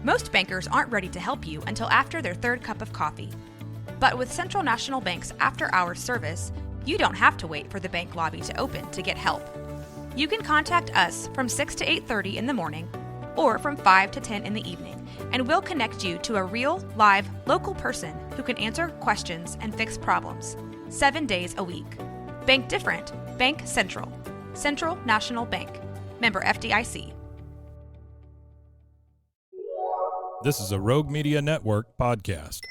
Most bankers aren't ready to help you until after their third cup of coffee. But with Central National Bank's after-hours service, you don't have to wait for the bank lobby to open to get help. You can contact us from 6 to 8:30 in the morning or from 5 to 10 in the evening, and we'll connect you to a real, live, local person who can answer questions and fix problems 7 days a week. Bank different. Bank Central. Central National Bank. Member FDIC. This is a Rogue Media Network podcast.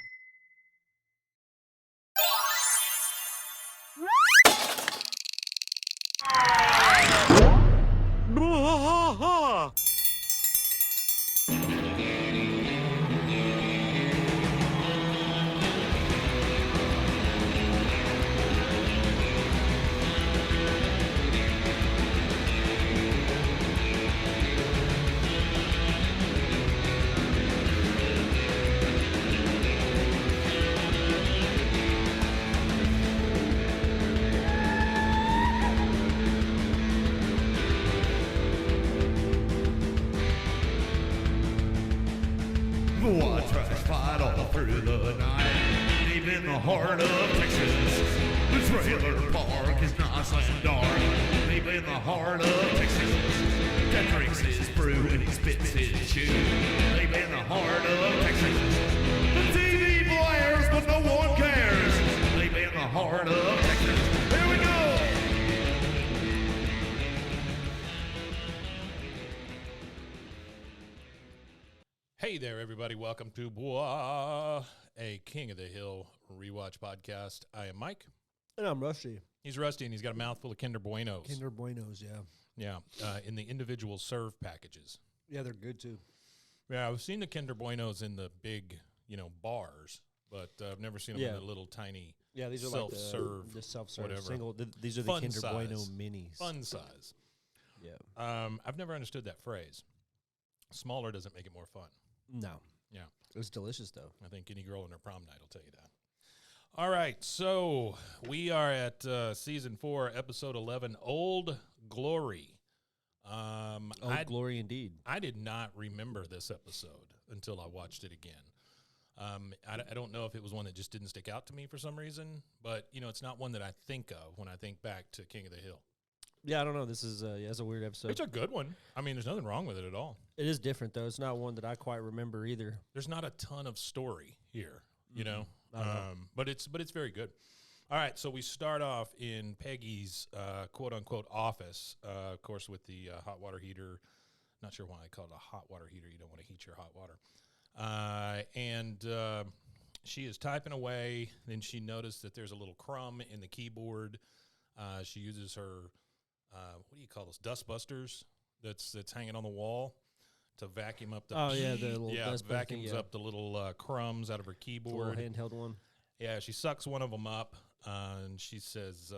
Fight all through the night, deep in the heart of Texas. The trailer park is nice and dark, deep in the heart of Texas. That drinks his brew and he spits his chew, deep in the heart of Texas. The TV blares, but no one cares, deep in the heart of Texas. Here we go! Hey there, everybody. Welcome to Bois, a King of the Hill rewatch podcast. I am Mike. And I'm Rusty. He's Rusty, and he's got a mouthful of Kinder Buenos. Kinder Buenos, yeah. Yeah, in the individual serve packages. Yeah, they're good, too. Yeah, I've seen the Kinder Buenos in the big, bars, but I've never seen them in the little tiny these are self-serve, like the self-serve whatever. single. These are the Fun Kinder size. Bueno minis. Fun size. Yeah. I've never understood that phrase. Smaller doesn't make it more fun. No. Yeah. It was delicious, though. I think any girl in her prom night will tell you that. All right, so we are at Season 4, Episode 11, Old Glory. Old Glory indeed. I did not remember this episode until I watched it again. I don't know if it was one that just didn't stick out to me for some reason, but, it's not one that I think of when I think back to King of the Hill. Yeah, I don't know. This is it's a weird episode. It's a good one. I mean, there's nothing wrong with it at all. It is different, though. It's not one that I quite remember either. There's not a ton of story here, Mm-hmm. but it's very good. All right, so we start off in Peggy's quote-unquote office, of course, with the hot water heater. Not sure why I call it a hot water heater. You don't want to heat your hot water. And she is typing away. Then she noticed that there's a little crumb in the keyboard. She uses her, what do you call those, dust busters that's hanging on the wall to vacuum up the the little dust vacuums up the little crumbs out of her keyboard. The little handheld one. Yeah, she sucks one of them up, and she says,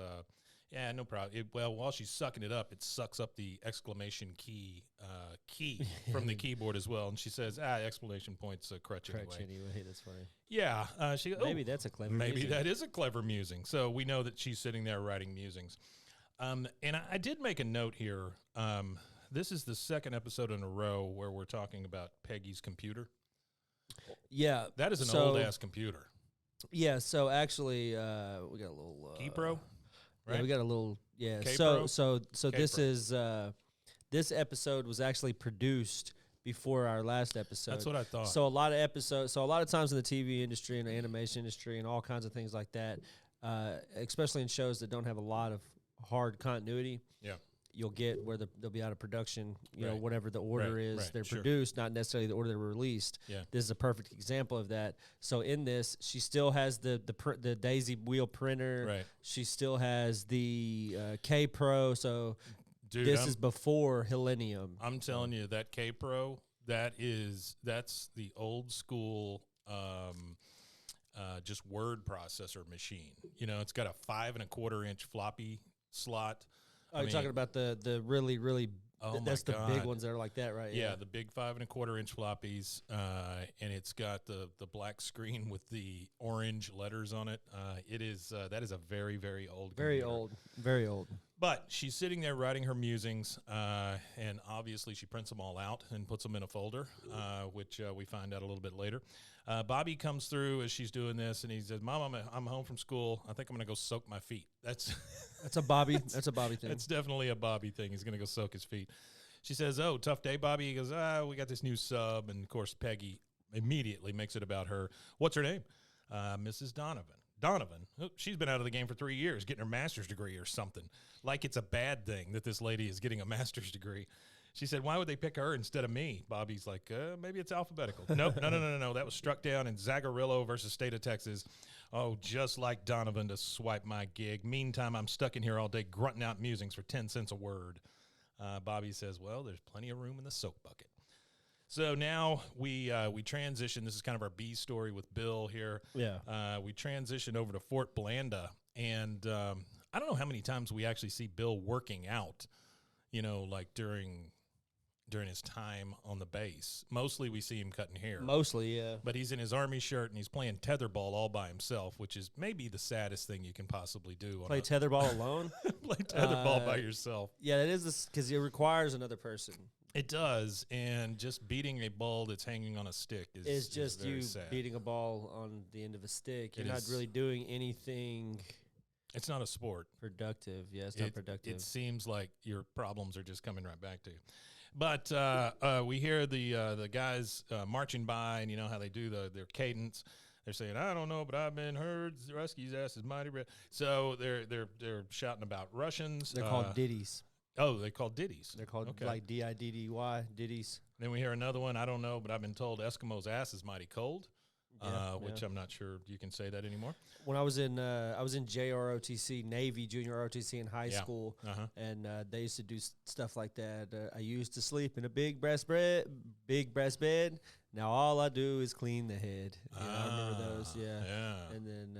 yeah, no problem. While she's sucking it up, it sucks up the exclamation key from the keyboard as well. And she says, exclamation point's a crutch anyway. That's funny. Yeah. Maybe that's a clever Maybe musing. that is a clever musing. So we know that she's sitting there writing musings. And I did make a note here. This is the second episode in a row where we're talking about Peggy's computer. Yeah. That is an old-ass computer. Yeah, so actually, we got a little... Keypro? Right? Yeah, we got a little... Yeah, K-Pro? so this K-Pro. is... this episode was actually produced before our last episode. That's what I thought. So a lot of times in the TV industry and the animation industry and all kinds of things like that, especially in shows that don't have a lot of hard continuity, you'll get where they'll be out of production, whatever the order is. They're produced, not necessarily the order they're released. Yeah. This is a perfect example of that. So in this, she still has the Daisy wheel printer. Right. She still has the K-Pro. So Dude, this is before Hillenium. I'm telling you, that K-Pro, that's the old school just word processor machine. It's got a 5 1/4 inch floppy slot. Oh, you're talking about the really, really, that's the big ones that are like that, right? Yeah, the big 5 1/4 inch floppies, and it's got the black screen with the orange letters on it. That is a very, very old Very computer. old. Very old. But she's sitting there writing her musings, and obviously she prints them all out and puts them in a folder, which we find out a little bit later. Bobby comes through as she's doing this, and he says, "Mom, I'm home from school. I think I'm going to go soak my feet." That's a Bobby. That's a Bobby thing. That's definitely a Bobby thing. He's going to go soak his feet. She says, "Oh, tough day, Bobby." He goes, "We got this new sub," and of course Peggy immediately makes it about her. What's her name? Mrs. Donovan. Donovan, she's been out of the game for 3 years, getting her master's degree or something. Like it's a bad thing that this lady is getting a master's degree. She said, "Why would they pick her instead of me?" Bobby's like, maybe it's alphabetical. Nope, no. That was struck down in Zagarillo versus State of Texas. Oh, just like Donovan to swipe my gig. Meantime, I'm stuck in here all day grunting out musings for 10 cents a word. Bobby says, "Well, there's plenty of room in the soap bucket." So now we transition. This is kind of our B story with Bill here. Yeah. We transition over to Fort Blanda, and I don't know how many times we actually see Bill working out, like during his time on the base. Mostly we see him cutting hair. Mostly, yeah. But he's in his Army shirt, and he's playing tetherball all by himself, which is maybe the saddest thing you can possibly do. Play tetherball alone? Play tetherball by yourself. Yeah, it is because it requires another person. It does, and just beating a ball that's hanging on a stick is just very you sad. beating a ball on the end of a stick. You're It not is. really doing anything It's not a sport. productive. Yeah, it's not productive. It seems like your problems are just coming right back to you. But we hear the guys marching by, and you know how they do their cadence. They're saying, "I don't know, but I've been heard. Rusky's ass is mighty red." So they're shouting about Russians. They're called ditties. Oh, they called ditties. They're called Okay. like D-I-D-D-Y, ditties. Then we hear another one. I don't know, but I've been told Eskimo's ass is mighty cold. Which I'm not sure you can say that anymore. When I was in JROTC, Navy Junior ROTC in high school, and they used to do stuff like that. I used to sleep in a big brass bed. Now all I do is clean the head. I remember those. Yeah. And then,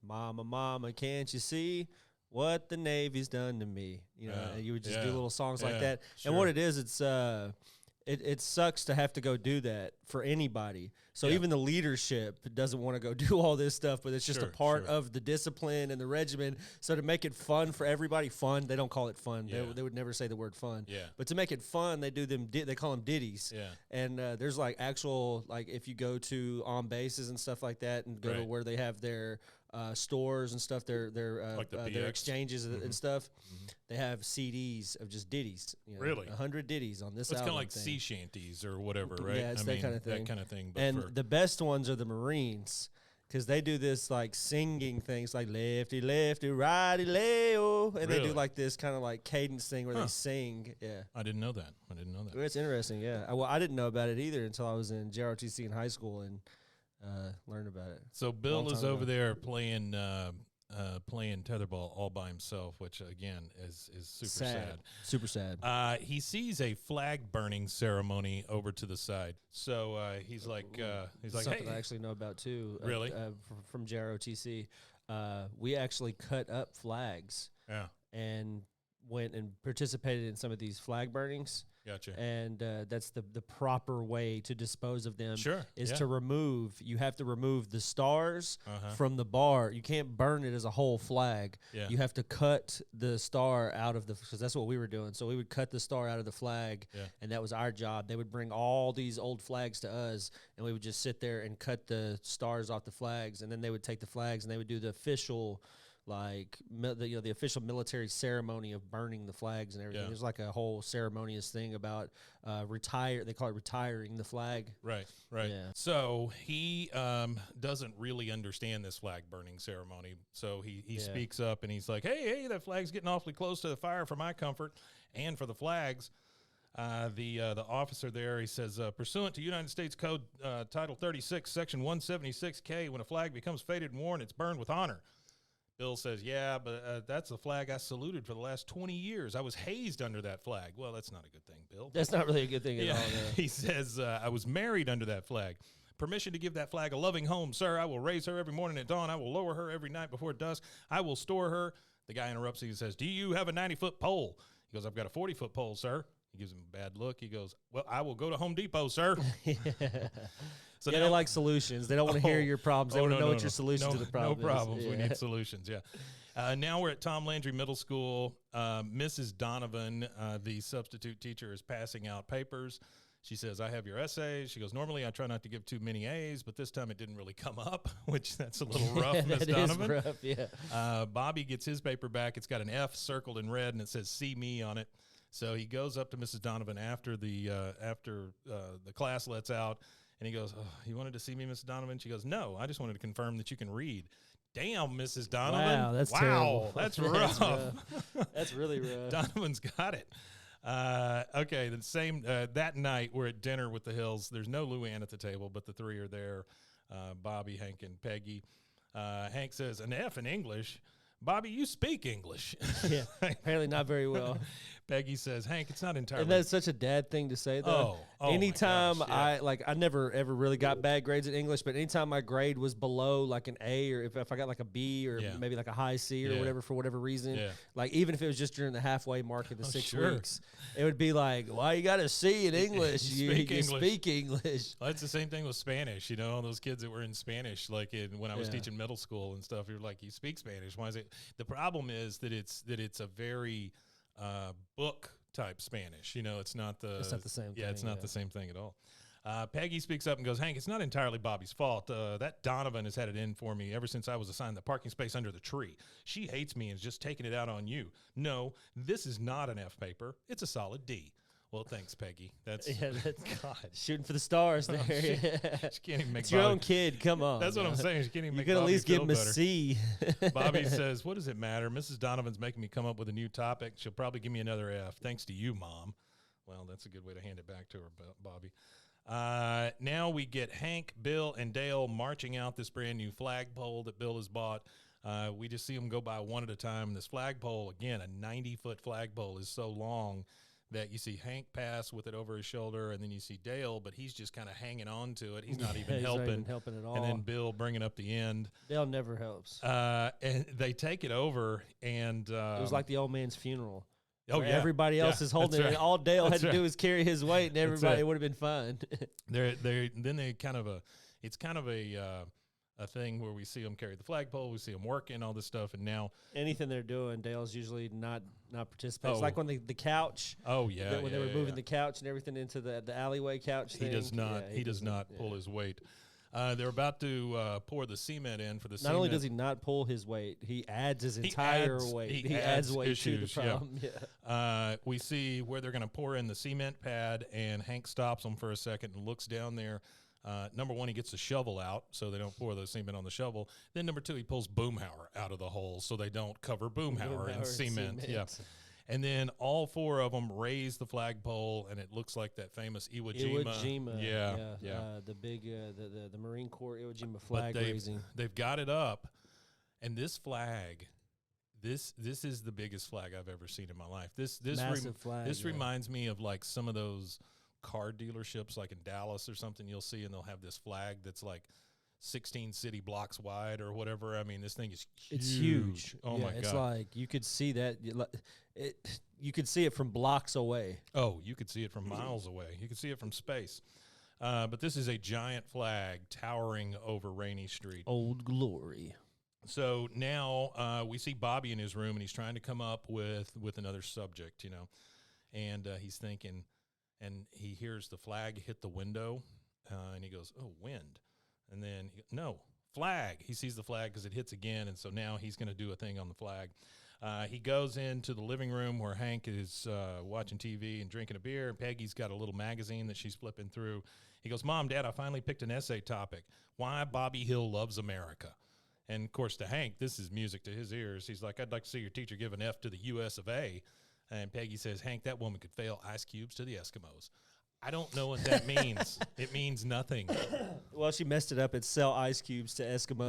Mama, can't you see what the Navy's done to me? And you would just do little songs like that. Sure. And what it is, it sucks to have to go do that for anybody. So even the leadership doesn't want to go do all this stuff, but it's just a part of the discipline and the regimen. So to make it fun for everybody, they don't call it fun. Yeah. They would never say the word fun. Yeah. But to make it fun, they call them ditties. Yeah. And there's like actual, like if you go to on bases and stuff like that and go to where they have their stores and stuff, their Like the their PX? exchanges and stuff, they have CDs of just ditties. Really? 100 ditties on this It's kind album of like thing. sea shanties or whatever, right? Yeah, it's that kind of thing. That kind of thing. But And the best ones are the Marines, because they do this like singing things like lefty, lefty, righty, leo, and they do Really? like this kind of like cadence thing where they sing. Yeah. I didn't know that. It's interesting, yeah. I didn't know about it either until I was in JROTC in high school and learned about it. So Bill Long is time over ago. there playing tetherball all by himself, which again is super sad. Super sad. He sees a flag burning ceremony over to the side. So he's like, Something "Hey, I actually know about too. Really? From JROTC. We actually cut up flags yeah, and went and participated in some of these flag burnings. gotcha." And that's the proper way to dispose of them. Sure, is yeah. you have to remove the stars Uh-huh. from the bar. You can't burn it as a whole flag. Yeah. You have to cut the star out of because that's what we were doing. So we would cut the star out of the flag, Yeah. and that was our job. They would bring all these old flags to us, and we would just sit there and cut the stars off the flags, and then they would take the flags and they would do the official the official military ceremony of burning the flags and everything. Yeah. There's like a whole ceremonious thing about they call it retiring the flag. Right. Yeah. So he doesn't really understand this flag burning ceremony. So he speaks up and he's like, hey, that flag's getting awfully close to the fire for my comfort and for the flags. The officer there, he says, pursuant to United States Code Title 36, Section 176K, when a flag becomes faded and worn, it's burned with honor. Bill says, yeah, but that's the flag I saluted for the last 20 years. I was hazed under that flag. Well, that's not a good thing, Bill. That's not really a good thing at all. No. He says, I was married under that flag. Permission to give that flag a loving home, sir. I will raise her every morning at dawn. I will lower her every night before dusk. I will store her. The guy interrupts. He says, do you have a 90-foot pole? He goes, I've got a 40-foot pole, sir. He gives him a bad look. He goes, well, I will go to Home Depot, sir. So they like solutions. They don't want to hear your problems. They want to know what your solution to the problem No problems. is. We Yeah. need solutions, yeah. Now we're at Tom Landry Middle School. Mrs. Donovan, the substitute teacher, is passing out papers. She says, I have your essays. She goes, normally I try not to give too many A's, but this time it didn't really come up, which that's a little rough, Miss Donovan. Is rough, yeah. Bobby gets his paper back. It's got an F circled in red, and it says, see me on it. So he goes up to Mrs. Donovan after the class lets out, and he goes, oh, you wanted to see me, Mrs. Donovan? She goes, no, I just wanted to confirm that you can read. Damn, Mrs. Donovan. Wow, that's terrible. That's rough. That's really rough. Donovan's got it. Okay, the same that night we're at dinner with the Hills. There's no Luann at the table, but the three are there. Bobby, Hank, and Peggy. Hank says, an F in English. Bobby, you speak English. Yeah, apparently not very well. Peggy says, Hank, it's not entirely. And that's such a dad thing to say, though. Anytime my gosh, I never ever really got bad grades in English, but anytime my grade was below like an A, or if I got like a B or maybe like a high C or whatever for whatever reason, like even if it was just during the halfway mark of the 6 weeks, it would be like, why you got a C in English? You speak English. Well, it's the same thing with Spanish. You know, all those kids that were in Spanish, like when I was teaching middle school and stuff, you're like, you speak Spanish. Why is it? The problem is that it's a very book type Spanish. You know, it's not the same thing. Yeah, it's not the same thing at all. Peggy speaks up and goes, Hank, it's not entirely Bobby's fault. That Donovan has had it in for me ever since I was assigned the parking space under the tree. She hates me and is just taking it out on you. No, this is not an F paper. It's a solid D. Well, thanks, Peggy. That's God. Shooting for the stars there. She can't even make it's your own kid. Come on. That's what I'm saying. She can't even make You could at Bobby least give feel him a better. C. Bobby says, what does it matter? Mrs. Donovan's making me come up with a new topic. She'll probably give me another F. Thanks to you, Mom. Well, that's a good way to hand it back to her, Bobby. Now we get Hank, Bill, and Dale marching out this brand new flagpole that Bill has bought. We just see them go by one at a time. This flagpole, again, a 90-foot flagpole, is so long that you see Hank pass with it over his shoulder, and then you see Dale, but he's just kind of hanging on to it. He's not even helping. Not even helping at all. And then Bill bringing up the end. Dale never helps. And they take it over, and it was like the old man's funeral. Oh, yeah. Everybody else is holding it, and all Dale had to do was carry his weight, and everybody would have been fine. It's kind of a thing where we see them carry the flagpole, we see them working, all this stuff, and now anything they're doing, Dale's usually not participating. It's like on the couch. Oh yeah, when they were moving the couch and everything into the alleyway couch thing. He does not. He does not pull his weight. They're about to pour the cement in for the cement. Not only does he not pull his weight, he adds his entire weight. He adds weight issues, to the problem. Yeah. We see where they're going to pour in the cement pad, and Hank stops them for a second and looks down there. Number one, he gets the shovel out so they don't pour the cement on the shovel. Then number two, he pulls Boomhauer out of the hole so they don't cover Boomhauer in cement. Yeah. And then all four of them raise the flagpole, and it looks like that famous Iwo Jima. The big, the Marine Corps Iwo Jima flag raising. They've got it up, and this flag, this is the biggest flag I've ever seen in my life. This massive flag. This reminds me of like some of those car dealerships, like in Dallas or something. You'll see, and they'll have this flag that's like 16 city blocks wide or whatever. I mean, this thing is huge. It's huge. Oh my God. It's like you could see that. You could see it from blocks away. Oh, you could see it from miles away. You could see it from space. But this is a giant flag towering over Rainy Street. Old Glory. So now we see Bobby in his room, and he's trying to come up with another subject, you know. And he's thinking, and he hears the flag hit the window, and he goes, oh, wind. And then, no, flag. He sees the flag because it hits again, and so now he's going to do a thing on the flag. He goes into the living room where Hank is watching TV and drinking a beer, and Peggy's got a little magazine that she's flipping through. He goes, Mom, Dad, I finally picked an essay topic, Why Bobby Hill Loves America. And, of course, to Hank, this is music to his ears. He's like, I'd like to see your teacher give an F to the U.S. of A. And Peggy says, Hank, that woman could fail ice cubes to the Eskimos. I don't know what that means. It means nothing. Well, she messed it up. It's sell ice cubes to Eskimos.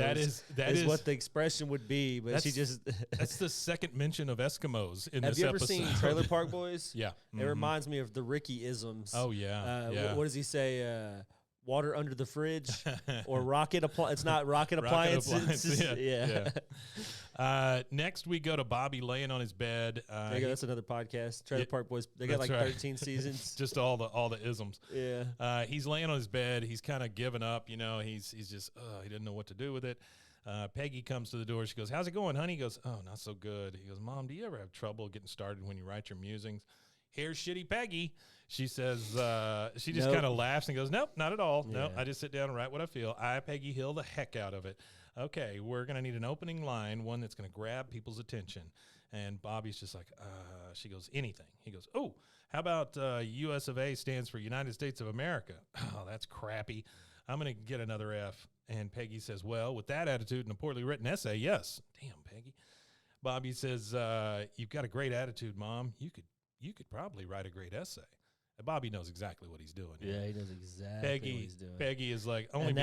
That is what the expression would be, but she just... That's the second mention of Eskimos in this episode. Have you ever seen Trailer Park Boys? Yeah. Mm-hmm. It reminds me of the Ricky-isms. Oh, yeah. What does he say? Water under the fridge or rocket appliance. It's not rocket appliances. Yeah. Next, we go to Bobby laying on his bed. There you go. That's another podcast. Trailer Park Boys. They got like 13 seasons. Just all the isms. Yeah. He's laying on his bed. He's kind of given up. You know, he's just he didn't know what to do with it. Peggy comes to the door. She goes, "How's it going, honey?" He goes, "Oh, not so good." He goes, "Mom, do you ever have trouble getting started when you write your musings?" "Here's shitty Peggy." She says, she just Nope. kind of laughs and goes, "Nope, not at all. Yeah. No, I just sit down and write what I feel. I, Peggy Hill, the heck out of it. Okay, we're going to need an opening line, one that's going to grab people's attention." And Bobby's just like, she goes, "Anything." He goes, "Oh, how about US of A stands for United States of America?" "Oh, that's crappy. I'm going to get another F." And Peggy says, "Well, with that attitude and a poorly written essay, yes." Damn, Peggy. Bobby says, "You've got a great attitude, Mom. You could probably write a great essay." And Bobby knows exactly what he's doing. Yeah, he knows exactly what he's doing. Peggy is like, and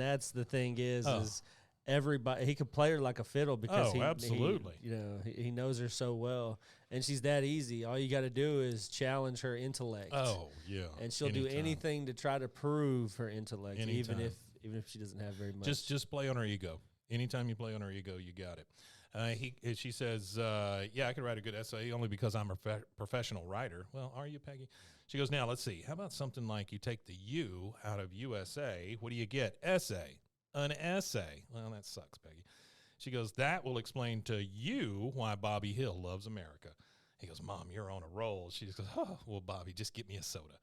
that's the thing is everybody, he could play her like a fiddle because absolutely. he knows her so well, and she's that easy. All you got to do is challenge her intellect. Oh yeah, and she'll do anything to try to prove her intellect, even if she doesn't have very much. Just play on her ego. Anytime you play on her ego, you got it. She says, "Yeah, I could write a good essay only because I'm a professional writer." "Well, are you, Peggy?" She goes, "Now let's see. How about something like you take the U out of USA? What do you get? Essay. An essay." "Well, that sucks, Peggy." She goes, "That will explain to you why Bobby Hill loves America." He goes, "Mom, you're on a roll." She just goes, "Oh, well, Bobby, just get me a soda."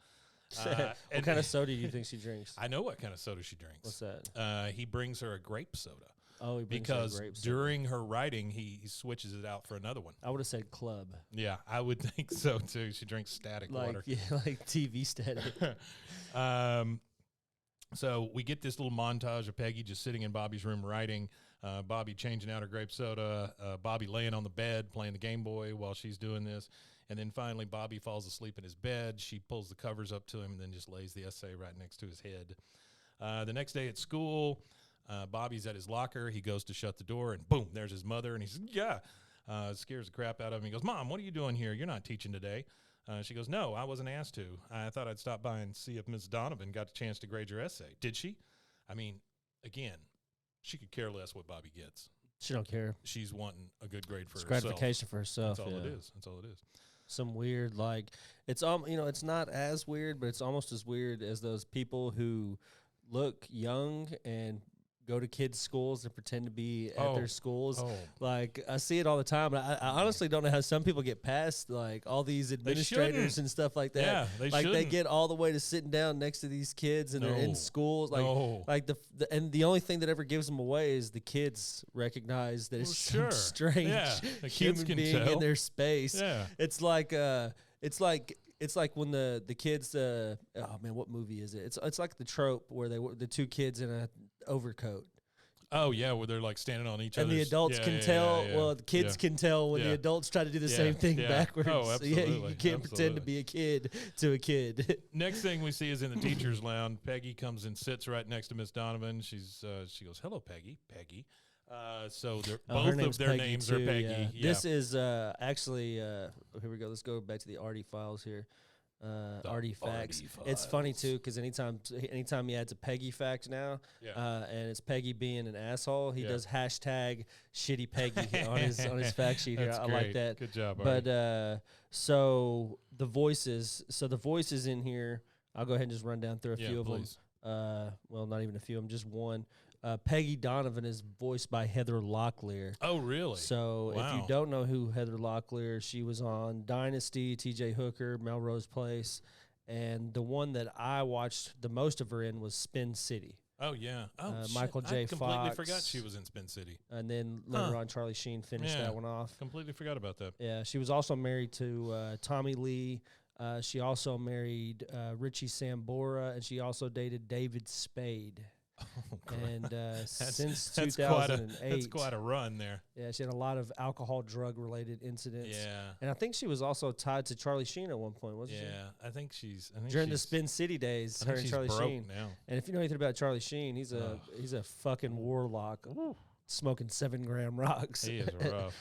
What kind of soda do you think she drinks? I know what kind of soda she drinks. What's that? He brings her a grape soda. Oh, he brings her a because grape soda. during her writing, he switches it out for another one. I would have said club. Yeah, I would think so too. She drinks static water. Yeah, like TV static. So we get this little montage of Peggy just sitting in Bobby's room writing, Bobby changing out her grape soda, Bobby laying on the bed playing the Game Boy while she's doing this. And then finally Bobby falls asleep in his bed. She pulls the covers up to him and then just lays the essay right next to his head. The next day at school, Bobby's at his locker. He goes to shut the door and boom, there's his mother. And he says, "Yeah." Scares the crap out of him. He goes, "Mom, what are you doing here? You're not teaching today." She goes, "No, I wasn't asked to. I thought I'd stop by and see if Ms. Donovan got a chance to grade your essay." "Did she?" I mean, again, she could care less what Bobby gets. She don't care. She's wanting a good grade for herself. Gratification for herself. That's all it is. That's all it is. Some weird, like, it's it's not as weird, but it's almost as weird as those people who look young and go to kids' schools and pretend to be at their schools. Like, I see it all the time. But I honestly don't know how some people get past, like, all these administrators and stuff like that. Yeah, they like, shouldn't. they get all the way to sitting down next to these kids and they're in schools. Like, and the only thing that ever gives them away is the kids recognize that it's some strange human being in their space. Yeah. It's like when the kids oh man, what movie is it? It's like the trope where the two kids in a overcoat. Oh yeah, where they're like standing on each other. And the adults can tell. Well, the kids can tell when the adults try to do the same thing backwards. Oh, absolutely. You can't pretend to be a kid to a kid. Next thing we see is in the teacher's lounge. Peggy comes and sits right next to Miss Donovan. She goes, "Hello, Peggy." Peggy. So both of their names are Peggy. Yeah. Yeah. This is actually here we go. Let's go back to the Artie files here. Artie facts. It's funny too because anytime he adds a Peggy fact now, and it's Peggy being an asshole, he does hashtag shitty Peggy on his fact sheet here. I like that. Good job, Artie. But so the voices in here. I'll go ahead and just run down through a few of them. Well, not even a few of them, just one. Peggy Donovan is voiced by Heather Locklear. Oh, really? So if you don't know who Heather Locklear, she was on Dynasty, T.J. Hooker, Melrose Place, and the one that I watched the most of her in was Spin City. Oh, yeah. Michael J. Fox. I completely forgot she was in Spin City. And then later on, Charlie Sheen finished that one off. Completely forgot about that. Yeah, she was also married to Tommy Lee. She also married Richie Sambora, and she also dated David Spade. Oh, and since 2008, that's quite a run there. Yeah, she had a lot of alcohol, drug-related incidents. Yeah, and I think she was also tied to Charlie Sheen at one point, wasn't she? Yeah, I think during the Spin City days. Her and Charlie Sheen. Now. And if you know anything about Charlie Sheen, he's a fucking warlock. Smoking 7-gram rocks. He is rough,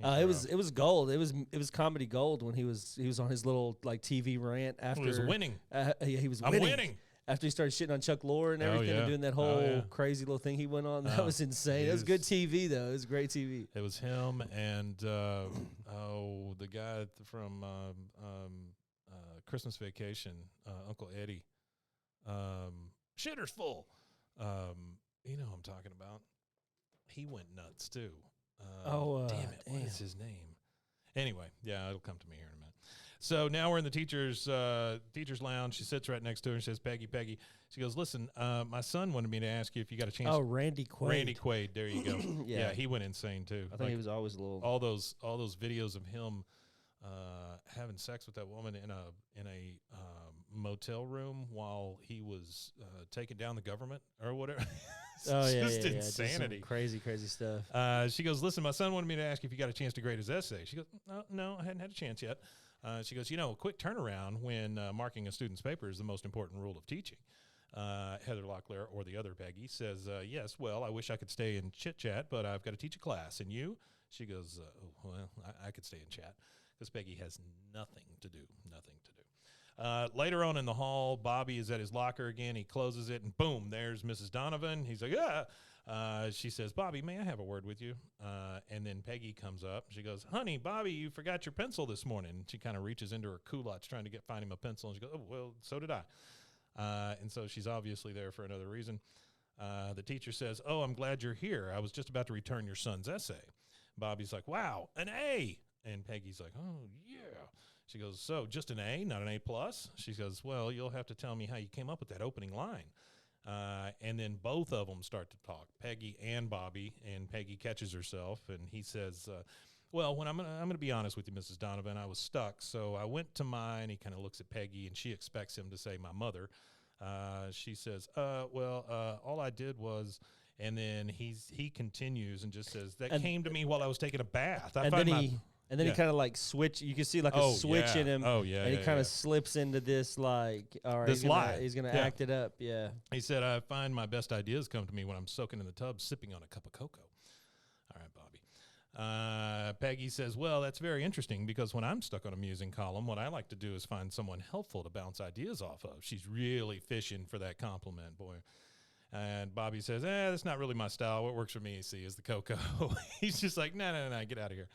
man. It was gold. It was comedy gold when he was on his little like TV rant after he was winning. He was winning. I'm winning. After he started shitting on Chuck Lorre and everything and doing that whole crazy little thing he went on. That was insane. It was good TV, though. It was great TV. It was him and, the guy from Christmas Vacation, Uncle Eddie. Shitter's full. You know who I'm talking about. he went nuts too. Damn it! What is his name? Anyway, yeah, it'll come to me here in a minute. So now we're in the teacher's lounge. She sits right next to her and says, "Peggy." She goes, "Listen, my son wanted me to ask you if you got a chance." Oh, Randy Quaid. Randy Quaid. There you go. Yeah. He went insane too. I think he was always a little. All those videos of him having sex with that woman in a motel room while he was taking down the government or whatever. Just insanity. Just crazy stuff. She goes, "Listen, my son wanted me to ask you if you got a chance to grade his essay." She goes, "No, I hadn't had a chance yet." She goes, "A quick turnaround when marking a student's paper is the most important rule of teaching." Heather Locklear, or the other Peggy, says, "Yes, well, I wish I could stay and chit-chat, but I've got to teach a class. And you?" She goes, "Well, I could stay and chat," because Peggy has nothing to do. Later on in the hall, Bobby is at his locker again. He closes it, and boom, there's Mrs. Donovan. He's like, "Yeah." She says, "Bobby, may I have a word with you?" And then Peggy comes up. She goes, "Honey, Bobby, you forgot your pencil this morning." She kind of reaches into her culottes trying to find him a pencil, and she goes, "Oh, well, so did I." And so she's obviously there for another reason. The teacher says, "Oh, I'm glad you're here. I was just about to return your son's essay." Bobby's like, "Wow, an A." And Peggy's like, "Oh, yeah." She goes, "So just an A, not an A plus?" She goes, "Well, you'll have to tell me how you came up with that opening line." And then both of them start to talk, Peggy and Bobby, and Peggy catches herself, and he says, "Well, when I'm gonna be honest with you, Mrs. Donovan, I was stuck, so I went to mine." He kind of looks at Peggy, and she expects him to say my mother. She says, all I did was," and then he continues and just says, "That came to me while I was taking a bath." And then he kind of like switch. You can see like a switch in him. Oh, yeah. And he kind of slips into this like, all right, he's going to act it up. Yeah. He said, "I find my best ideas come to me when I'm soaking in the tub, sipping on a cup of cocoa." All right, Bobby. Peggy says, "Well, that's very interesting because when I'm stuck on a musing column, what I like to do is find someone helpful to bounce ideas off of." She's really fishing for that compliment, boy. And Bobby says, "That's not really my style. What works for me, see, is the cocoa." He's just like, no, get out of here.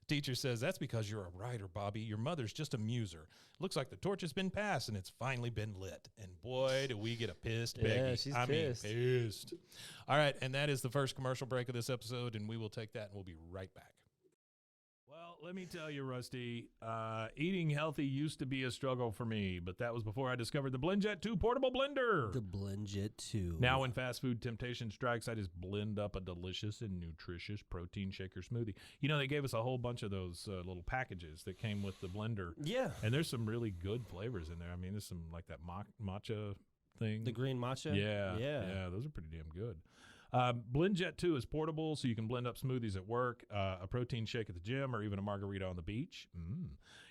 Teacher says, "That's because you're a writer, Bobby. Your mother's just a muser. Looks like the torch has been passed and it's finally been lit." And boy, do we get a pissed Peggy. Yeah, she's pissed. Pissed. All right, and that is the first commercial break of this episode, and we will take that and we'll be right back. Well, let me tell you, Rusty, eating healthy used to be a struggle for me, but that was before I discovered the BlendJet 2 portable blender. The BlendJet 2. Now when fast food temptation strikes, I just blend up a delicious and nutritious protein shaker smoothie. They gave us a whole bunch of those little packages that came with the blender. Yeah. And there's some really good flavors in there. I mean, there's some like that matcha thing. The green matcha? Yeah, those are pretty damn good. BlendJet 2 is portable, so you can blend up smoothies at work, a protein shake at the gym, or even a margarita on the beach.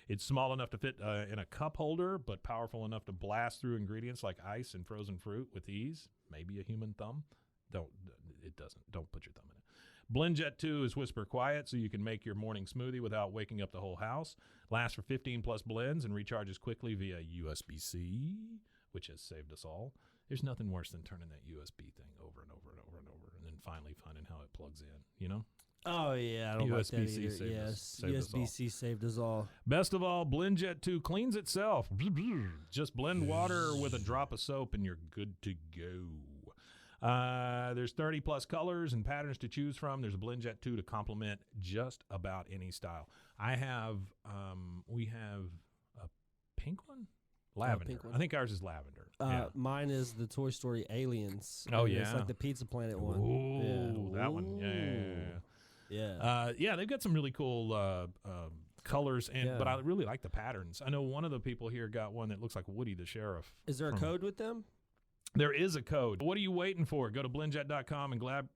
It's small enough to fit in a cup holder, but powerful enough to blast through ingredients like ice and frozen fruit with ease. Maybe a human thumb. Don't put your thumb in it. BlendJet 2 is whisper quiet, so you can make your morning smoothie without waking up the whole house. Lasts for 15 plus blends and recharges quickly via USB-C, which has saved us all. There's nothing worse than turning that USB thing over and over and over and over, and then finally finding how it plugs in, Oh, yeah, I don't like that USB-C either. Yes, USB-C saved us all. Best of all, BlendJet 2 cleans itself. Just blend water with a drop of soap, and you're good to go. There's 30 plus colors and patterns to choose from. There's a BlendJet 2 to complement just about any style. We have a pink one? Lavender. Pink one. I think ours is lavender. Mine is the Toy Story Aliens. Oh, yeah. It's like the Pizza Planet one. Ooh, that one. Yeah. They've got some really cool colors, but I really like the patterns. I know one of the people here got one that looks like Woody the Sheriff. Is there a code with them? There is a code. What are you waiting for? Go to blendjet.com and grab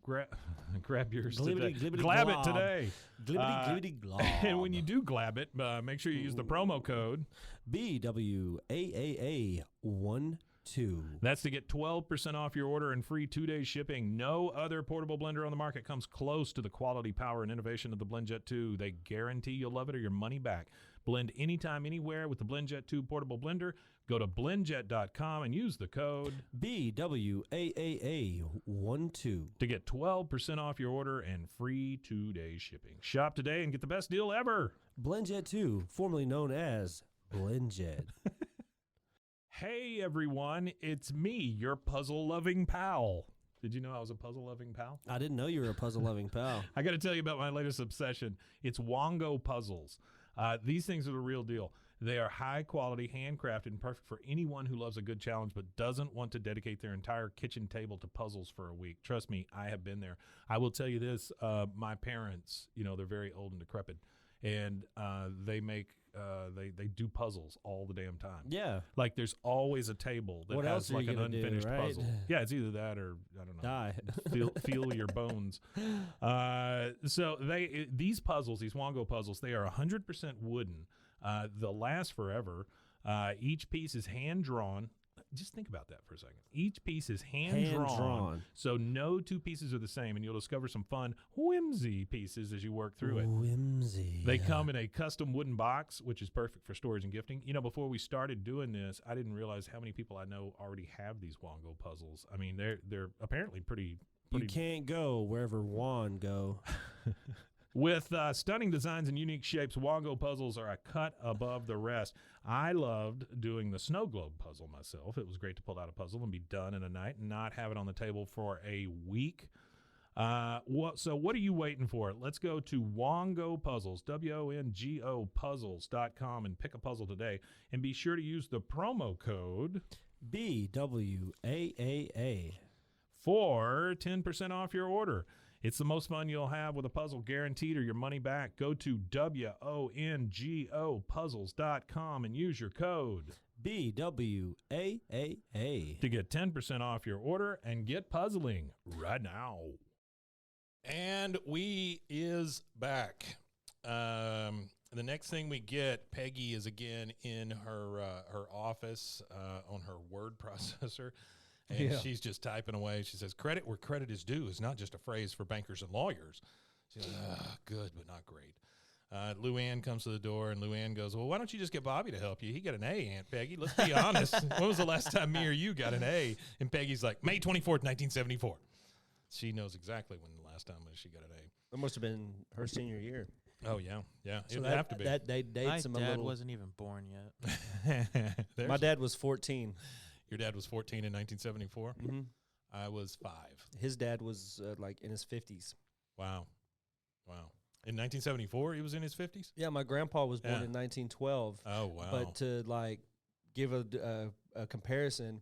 yours today. Glab it today. Glibbity glob. And when you do glab it, make sure you use the promo code BWAAA12. That's to get 12% off your order and free 2-day shipping. No other portable blender on the market comes close to the quality, power, and innovation of the BlendJet 2. They guarantee you'll love it or your money back. Blend anytime, anywhere with the BlendJet 2 portable blender. Go to blendjet.com and use the code BWAAA12 to get 12% off your order and free 2-day shipping. Shop today and get the best deal ever. BlendJet 2, formerly known as BlendJet. Hey everyone, it's me, your puzzle-loving pal. Did you know I was a puzzle-loving pal? I didn't know you were a puzzle-loving pal. I got to tell you about my latest obsession. It's Wongo puzzles. These things are the real deal. They are high quality, handcrafted, and perfect for anyone who loves a good challenge but doesn't want to dedicate their entire kitchen table to puzzles for a week. Trust me, I have been there. I will tell you this, my parents, they're very old and decrepit, and they make they do puzzles all the damn time. Yeah. Like there's always a table that What has else are like you an gonna do, unfinished right? puzzle. Yeah, it's either that or I don't know. Die. Feel your bones. So these puzzles, these Wongo puzzles, they are 100% wooden. They'll last forever. Each piece is hand drawn. Just think about that for a second. Each piece is hand drawn, so no two pieces are the same, and you'll discover some fun whimsy pieces as you work through it. Whimsy. They come in a custom wooden box, which is perfect for storage and gifting. Before we started doing this, I didn't realize how many people I know already have these Wongo puzzles. I mean, they're apparently pretty. You can't go wherever Juan go. With stunning designs and unique shapes, Wongo puzzles are a cut above the rest. I loved doing the snow globe puzzle myself. It was great to pull out a puzzle and be done in a night and not have it on the table for a week. So what are you waiting for? Let's go to Wongo Puzzles, WONGO puzzles.com, and pick a puzzle today. And be sure to use the promo code BWAAA for 10% off your order. It's the most fun you'll have with a puzzle, guaranteed, or your money back. Go to WONGO puzzles.com and use your code BWAAA to get 10% off your order and get puzzling right now. And we is back. The next thing we get, Peggy is again in her office on her word processor. And she's just typing away. She says, credit where credit is due is not just a phrase for bankers and lawyers. She's like, good, but not great. Luann comes to the door, and Luann goes, well, why don't you just get Bobby to help you? He got an A, Aunt Peggy. Let's be honest. When was the last time me or you got an A? And Peggy's like, May 24th, 1974. She knows exactly when the last time she got an A. That must have been her senior year. Oh, yeah. Yeah, So it would have to be. That dates him a My dad little. wasn't even born yet. My dad was 14. Your dad was 14 in 1974? Mm-hmm. I was 5. His dad was like in his 50s. Wow. In 1974, he was in his 50s? Yeah, my grandpa was born in 1912. Oh, wow. But to like give a comparison,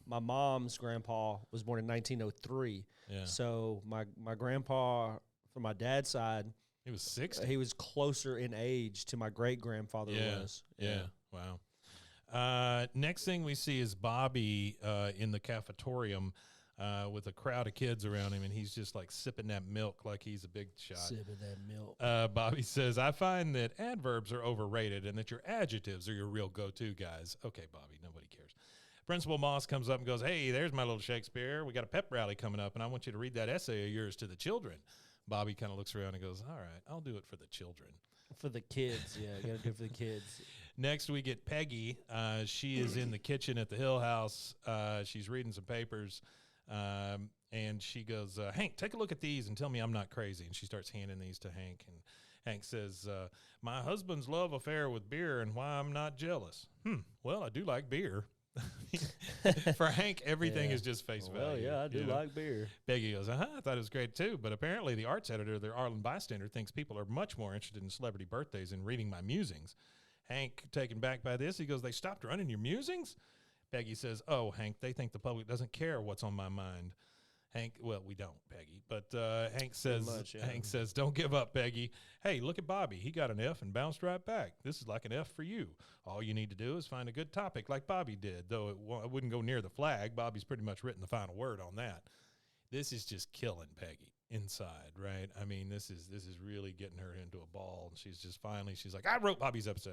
my mom's grandpa was born in 1903. Yeah. So my grandpa from my dad's side, he was 60. He was closer in age to my great grandfather was. Yeah. Wow. Next thing we see is Bobby in the cafetorium with a crowd of kids around him, and he's just like sipping that milk like he's a big shot. Sipping that milk. Bobby says, I find that adverbs are overrated and that your adjectives are your real go-to guys. Okay, Bobby, nobody cares. Principal Moss comes up and goes, hey, there's my little Shakespeare. We got a pep rally coming up, and I want you to read that essay of yours to the children. Bobby kind of looks around and goes, all right, I'll do it for the children. For the kids, yeah, you got to do it for the kids. Next, we get Peggy. She is in the kitchen at the Hill House. She's reading some papers, and she goes, Hank, take a look at these and tell me I'm not crazy. And she starts handing these to Hank, and Hank says, my husband's love affair with beer and why I'm not jealous. Well, I do like beer. For Hank, everything is just face value. Well, yeah, I do like beer. Peggy goes, I thought it was great too, but apparently the arts editor of the Arlen Bystander thinks people are much more interested in celebrity birthdays and reading my musings. Hank, taken back by this, he goes, they stopped running your musings? Peggy says, oh, Hank, they think the public doesn't care what's on my mind. Hank, well, we don't, Peggy, but Hank says, don't give up, Peggy. Hey, look at Bobby. He got an F and bounced right back. This is like an F for you. All you need to do is find a good topic like Bobby did, though it wouldn't go near the flag. Bobby's pretty much written the final word on that. This is just killing Peggy inside, right? I mean, this is really getting her into a ball, and she's like, I wrote Bobby's essay.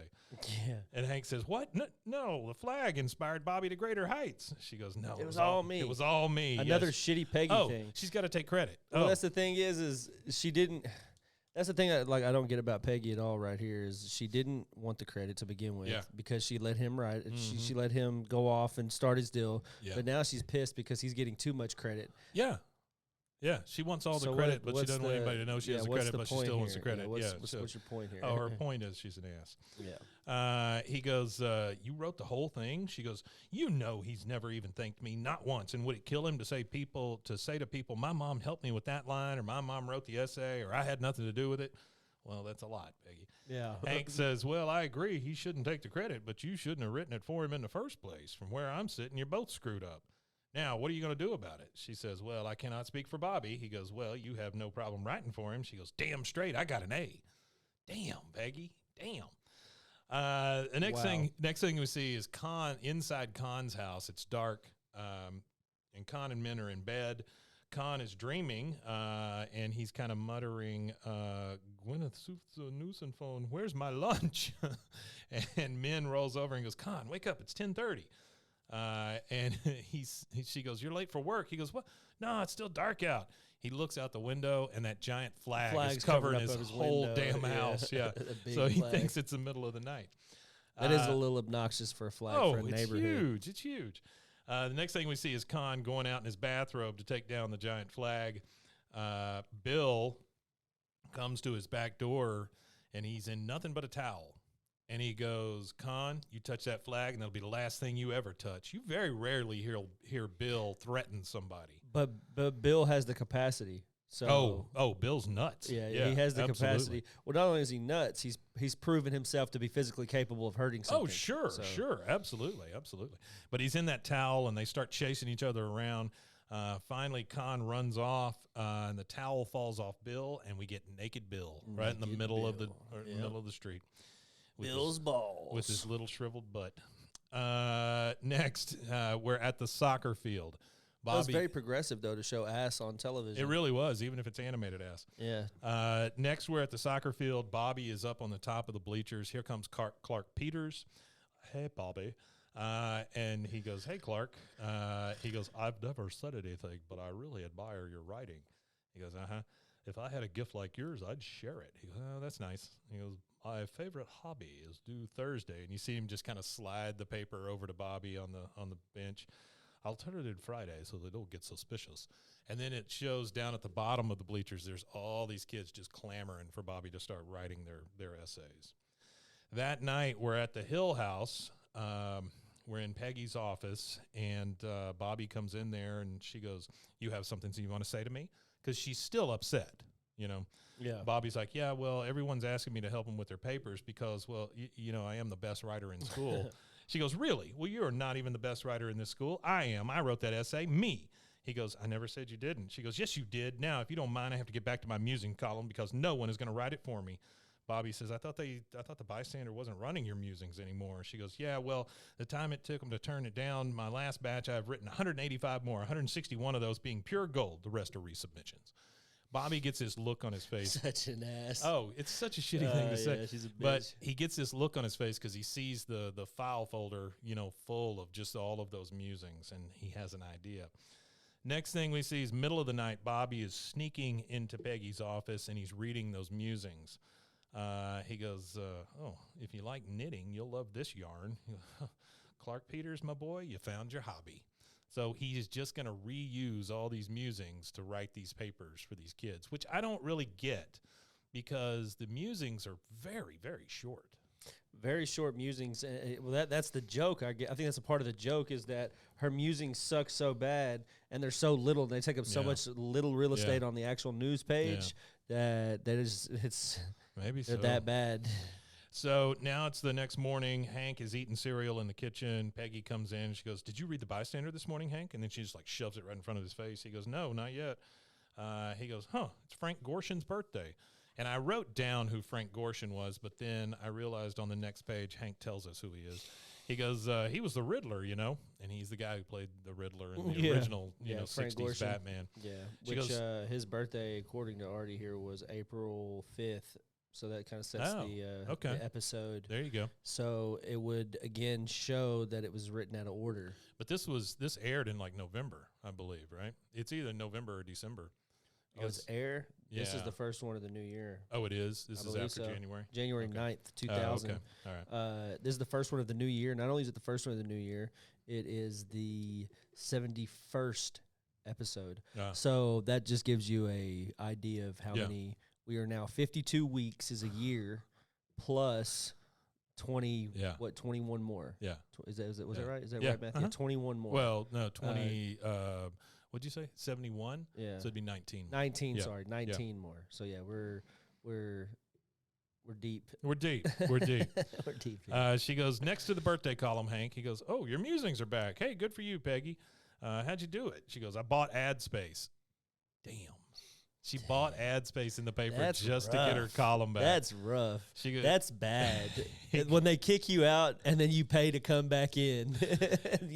Yeah. And Hank says, what? No, the flag inspired Bobby to greater heights. She goes, no, it was all me. It was all me. Another shitty Peggy thing. She's got to take credit. Well, that's the thing is she didn't. That's the thing I don't get about Peggy at all right here is she didn't want the credit to begin with because she let him write. Mm-hmm. She let him go off and start his deal. Yeah. But now she's pissed because he's getting too much credit. Yeah. Yeah, she wants all the So credit, but she what's doesn't want anybody to know she has the what's credit, but she point still wants the here? credit. What's so- your point here? Oh, her point is she's an ass. Yeah. He goes, you wrote the whole thing? She goes, you know he's never even thanked me, not once. And would it kill him to say to people, my mom helped me with that line, or my mom wrote the essay, or I had nothing to do with it? Well, that's a lot, Peggy. Yeah. Hank says, well, I agree. He shouldn't take the credit, but you shouldn't have written it for him in the first place. From where I'm sitting, you're both screwed up. Now, what are you going to do about it? She says, well, I cannot speak for Bobby. He goes, well, you have no problem writing for him. She goes, damn straight, I got an A. Damn, Peggy, damn. The next thing we see is inside Khan's house. It's dark, and Khan and Min are in bed. Khan is dreaming, and he's kind of muttering, Gwyneth Newsom phone, where's my lunch? And Min rolls over and goes, Khan, wake up, it's 10:30. And she goes, you're late for work. He goes, what? No, it's still dark out. He looks out the window, and that giant flag is covering his whole damn house. Yeah. So he thinks it's the middle of the night. That is a little obnoxious for a flag for a neighborhood. It's huge. The next thing we see is Khan going out in his bathrobe to take down the giant flag. Bill comes to his back door, and he's in nothing but a towel. And he goes, Khan, you touch that flag, and that'll be the last thing you ever touch. You very rarely hear Bill threaten somebody. But Bill has the capacity. So Bill's nuts. Yeah, he has the capacity. Well, not only is he nuts, he's proven himself to be physically capable of hurting something. Oh, sure, absolutely. But he's in that towel, and they start chasing each other around. Finally, Khan runs off, and the towel falls off Bill, and we get naked Bill right in the middle of the middle of the street. Bill's balls with his little shriveled butt. Next, we're at the soccer field. Bobby, that was very progressive, though, to show ass on television. It really was, even if it's animated ass. Yeah. Next, we're at the soccer field. Bobby is up on the top of the bleachers. Here comes Clark Peters. Hey, Bobby. And he goes, hey, Clark. He goes, I've never said anything, but I really admire your writing. He goes, if I had a gift like yours, I'd share it. He goes, oh, that's nice. He goes, my favorite hobby is due Thursday. And you see him just kind of slide the paper over to Bobby on the bench. I'll turn it in Friday so they don't get suspicious. And then it shows down at the bottom of the bleachers, there's all these kids just clamoring for Bobby to start writing their essays. That night, we're at the Hill House. We're in Peggy's office, and Bobby comes in there, and she goes, you have something you want to say to me? Because she's still upset, you know. Yeah. Bobby's like, yeah, well, everyone's asking me to help them with their papers because, well, you know, I am the best writer in school. She goes, really? Well, you're not even the best writer in this school. I am. I wrote that essay. Me. He goes, I never said you didn't. She goes, yes, you did. Now, if you don't mind, I have to get back to my musing column because no one is going to write it for me. Bobby says, I thought the bystander wasn't running your musings anymore. She goes, yeah, well, the time it took them to turn it down, my last batch, I've written 185 more, 161 of those being pure gold. The rest are resubmissions. Bobby gets this look on his face. Such an ass. Oh, it's such a shitty thing to say. Yeah, she's a bitch. But he gets this look on his face because he sees the file folder, you know, full of just all of those musings, and he has an idea. Next thing we see is middle of the night, Bobby is sneaking into Peggy's office, and he's reading those musings. He goes, oh, if you like knitting, you'll love this yarn. Clark Peters, my boy, you found your hobby. So he is just going to reuse all these musings to write these papers for these kids, which I don't really get because the musings are very, very short. Very short musings. Well, that's the joke. I think that's a part of the joke is that her musings suck so bad and they're so little. They take up so much little real estate on the actual news page that it's maybe they're that bad. So now it's the next morning. Hank is eating cereal in the kitchen. Peggy comes in. She goes, did you read the bystander this morning, Hank? And then she just like shoves it right in front of his face. He goes, no, not yet. He goes, it's Frank Gorshin's birthday. And I wrote down who Frank Gorshin was, but then I realized on the next page, Hank tells us who he is. He goes, he was the Riddler, you know, and he's the guy who played the Riddler in the original, Frank 60s Gorshin. Batman. Yeah, She which goes, his birthday, according to Artie here, was April 5th. So that kind of sets the episode. There you go. So it would, again, show that it was written out of order. But this aired in like November, I believe, right? It's either November or December. Oh, it's air? Yeah. This is the first one of the new year. Oh, it is? This is after so. January? January 9th, 2000. Okay. All right. This is the first one of the new year. Not only is it the first one of the new year, it is the 71st episode. Yeah. So that just gives you a idea of how Yeah. many we are now. 52 weeks is a year plus 21 more. Yeah. Was that Yeah. right? Is that Yeah. right, Matthew? 21 more. Well, no, 20. What'd you say? 71. yeah. So it'd be 19. 19, Yeah. sorry, 19 more. So yeah, we're deep. We're deep. We're deep. We're deep. Here. She goes, next to the birthday column, Hank. He goes, oh, your musings are back. Hey, good for you, Peggy. How'd you do it? She goes, I bought ad space. Damn. She bought ad space in the paper That's just to get her rough. column back. That's rough. She goes, That's bad. When they kick you out and then you pay to come back in.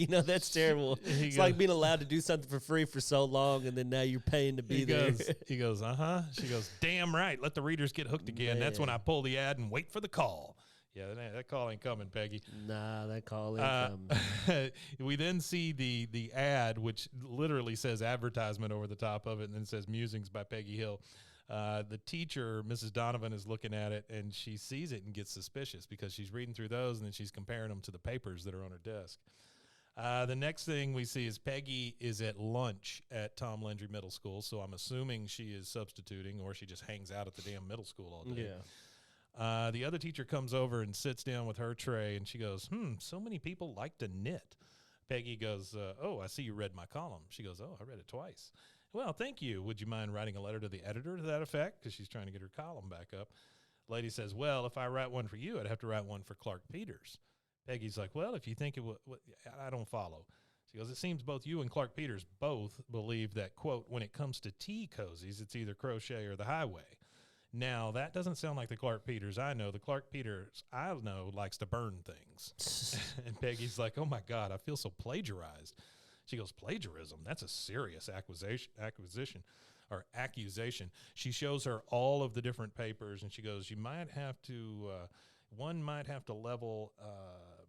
That's terrible. It's like being allowed to do something for free for so long and then now you're paying to be there. He goes, uh-huh. She goes, damn right. Let the readers get hooked again. That's when I pull the ad and wait for the call. Yeah, that call ain't coming, Peggy. Nah, that call ain't coming. We then see the ad, which literally says advertisement over the top of it, and then says Musings by Peggy Hill. The teacher, Mrs. Donovan, is looking at it, and she sees it and gets suspicious because she's reading through those, and then she's comparing them to the papers that are on her desk. The next thing we see is Peggy is at lunch at Tom Landry Middle School, so I'm assuming she is substituting or she just hangs out at the damn middle school all day. Yeah. The other teacher comes over and sits down with her tray, and she goes, so many people like to knit. Peggy goes, oh, I see you read my column. She goes, oh, I read it twice. Well, thank you. Would you mind writing a letter to the editor to that effect? Because she's trying to get her column back up. Lady says, well, if I write one for you, I'd have to write one for Clark Peters. Peggy's like, well, if you think it would, I don't follow. She goes, it seems both you and Clark Peters both believe that, quote, when it comes to tea cozies, it's either crochet or the highway. Now, that doesn't sound like the Clark Peters I know. The Clark Peters I know likes to burn things. And Peggy's like, oh, my God, I feel so plagiarized. She goes, plagiarism? That's a serious accusation. She shows her all of the different papers, and she goes, you might have to, one might have to level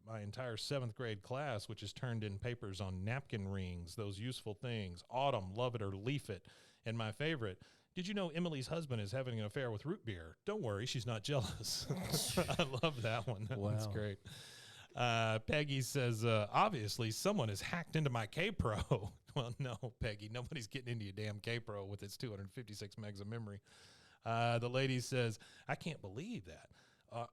my entire 7th grade class, which has turned in papers on napkin rings, those useful things, autumn, love it or leaf it, and my favorite, did you know Emily's husband is having an affair with root beer? Don't worry, she's not jealous. I love that one. That one's great. Peggy says, obviously, someone has hacked into my K-Pro. Well, no, Peggy, nobody's getting into your damn K-Pro with its 256 megs of memory. The lady says, I can't believe that.